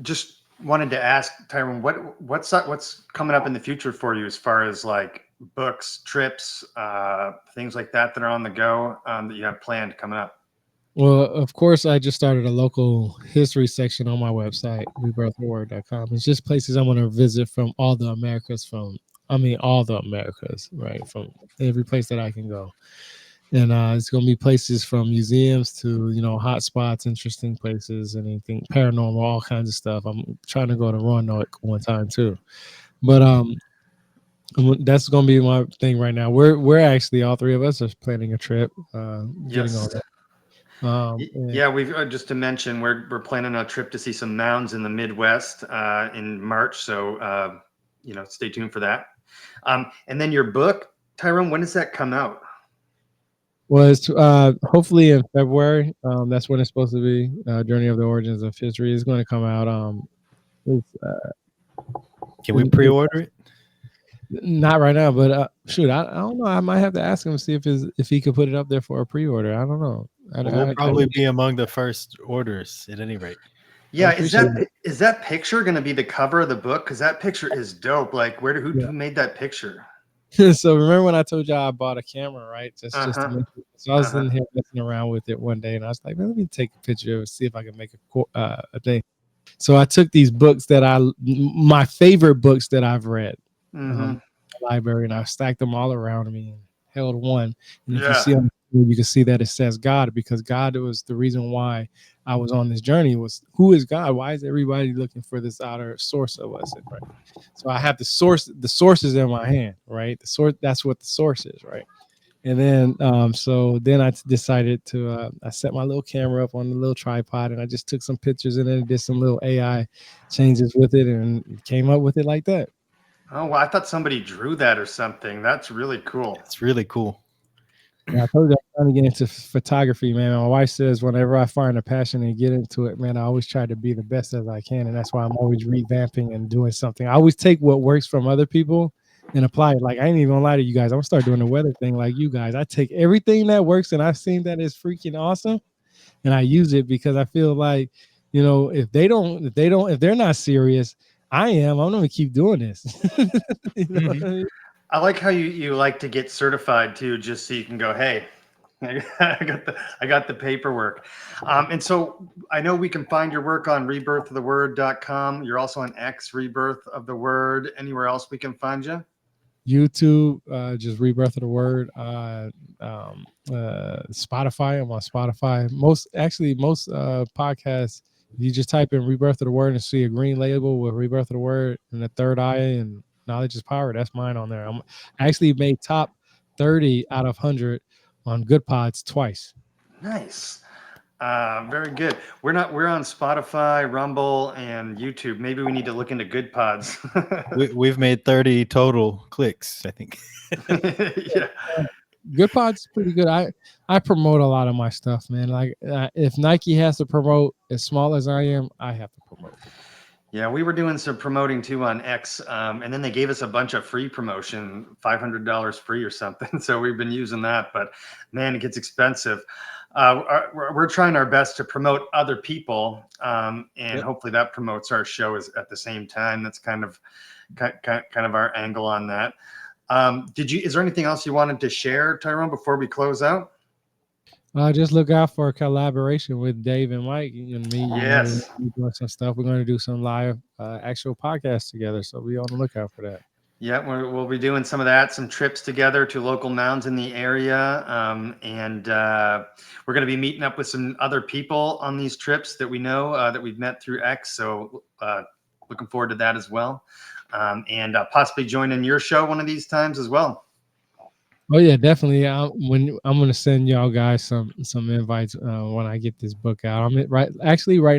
just wanted to ask Tyrone, what's coming up in the future for you as far as like books, trips, things like that are on the go that you have planned coming up? Well, of course, I just started a local history section on my website, rebirthoftheword.com. It's just places I want to visit from all the Americas, all the Americas, right? From every place that I can go. And it's going to be places from museums to, hot spots, interesting places, anything paranormal, all kinds of stuff. I'm trying to go to Roanoke one time too. But that's going to be my thing right now. We're actually, all three of us are planning a trip, getting all that. Yeah, we've just to mention we're planning a trip to see some mounds in the Midwest in March, so stay tuned for that. And then your book, Tyrone, when does that come out? Well, it's hopefully in February. That's when it's supposed to be. Journey of the Origins of History is going to come out. Can we pre-order it? Not right now, but shoot, I don't know. I might have to ask him to see if he could put it up there for a pre-order. I don't know. We'll probably be among the first orders at any rate. Yeah, is that picture going to be the cover of the book? Because that picture is dope. Like, who made that picture? So remember when I told you I bought a camera, right? Just to make it. So I was in here messing around with it one day, and I was like, let me take a picture and see if I can make a thing. So I took these books my favorite books that I've read. The library, and I stacked them all around me and held one. And if you see on the screen, you can see that it says God, because God was the reason why I was on this journey. Was who is God? Why is everybody looking for this outer source of us? Right. So I have the sources in my hand, right? The source, that's what the source is, right? And then so then I decided to I set my little camera up on the little tripod, and I just took some pictures and then did some little AI changes with it and came up with it like that. Oh, well, I thought somebody drew that or something. That's really cool. It's really cool. Yeah, I told you I'm trying to get into photography, man. My wife says whenever I find a passion and get into it, man, I always try to be the best as I can. And that's why I'm always revamping and doing something. I always take what works from other people and apply it. Like, I ain't even gonna lie to you guys. I'm gonna start doing the weather thing like you guys. I take everything that works and I've seen that is freaking awesome, and I use it because I feel like, if they're not serious, I'm gonna keep doing this. I like how you like to get certified too, just so you can go, hey, I got the paperwork. And so I know we can find your work on rebirthoftheword.com. You're also on X, Rebirth of the Word. Anywhere else we can find you? YouTube, just Rebirth of the Word. Spotify, I'm on Spotify. Most podcasts, you just type in Rebirth of the Word and see a green label with Rebirth of the Word and the third eye and Knowledge is Power. That's mine on there. I actually made top 30 out of 100 on Good Pods twice. Nice. Very good. We're on Spotify, Rumble, and YouTube. Maybe we need to look into Good Pods. We've made 30 total clicks, I think. Yeah. Good Pod's pretty good. I promote a lot of my stuff, man. Like if Nike has to promote as small as I am, I have to promote. Yeah, we were doing some promoting too on X, and then they gave us a bunch of free promotion, $500 free or something. So we've been using that, but man, it gets expensive. We're trying our best to promote other people, and hopefully that promotes our show at the same time. That's kind of our angle on that. Is there anything else you wanted to share, Tyrone, before we close out? Just look out for a collaboration with Dave and Mike and me. Yes. We're doing some stuff. We're going to do some live actual podcasts together. So be on the lookout for that. Yeah, we'll be doing some of that, some trips together to local mounds in the area. And we're going to be meeting up with some other people on these trips that we know that we've met through X. So looking forward to that as well. And possibly joining your show one of these times as well. Oh yeah, definitely. I'm going to send y'all guys some invites when I get this book out. Right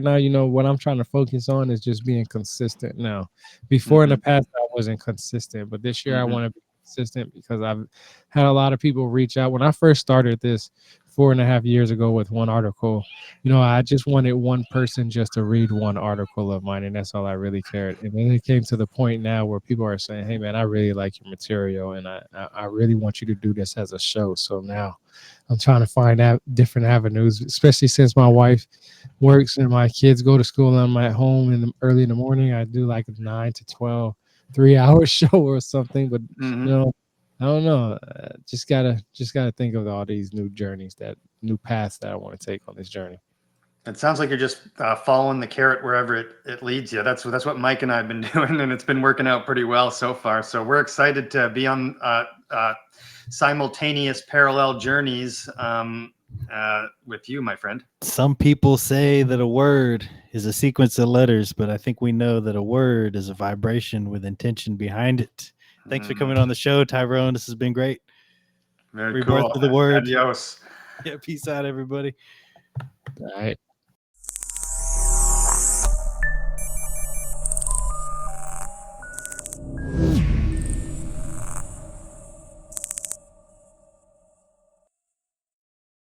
now, what I'm trying to focus on is just being consistent now. Before in the past, I wasn't consistent, but this year I want to be consistent because I've had a lot of people reach out. When I first started this 4.5 years ago with one article, I just wanted one person just to read one article of mine, and that's all I really cared. And then it came to the point now where people are saying, hey man, I really like your material, and I really want you to do this as a show. So now I'm trying to find out different avenues, especially since my wife works and my kids go to school and I'm at home early in the morning. I do like a 9 to 12 3-hour show or something, but I don't know. Just gotta think of all these new journeys, new paths that I want to take on this journey. It sounds like you're just following the carrot wherever it leads you. That's what Mike and I have been doing, and it's been working out pretty well so far. So we're excited to be on simultaneous parallel journeys with you, my friend. Some people say that a word is a sequence of letters, but I think we know that a word is a vibration with intention behind it. Thanks for coming on the show, Tyrone. This has been great. Very Rebirth cool. of the word. Adios. Yeah, peace out, everybody. All right.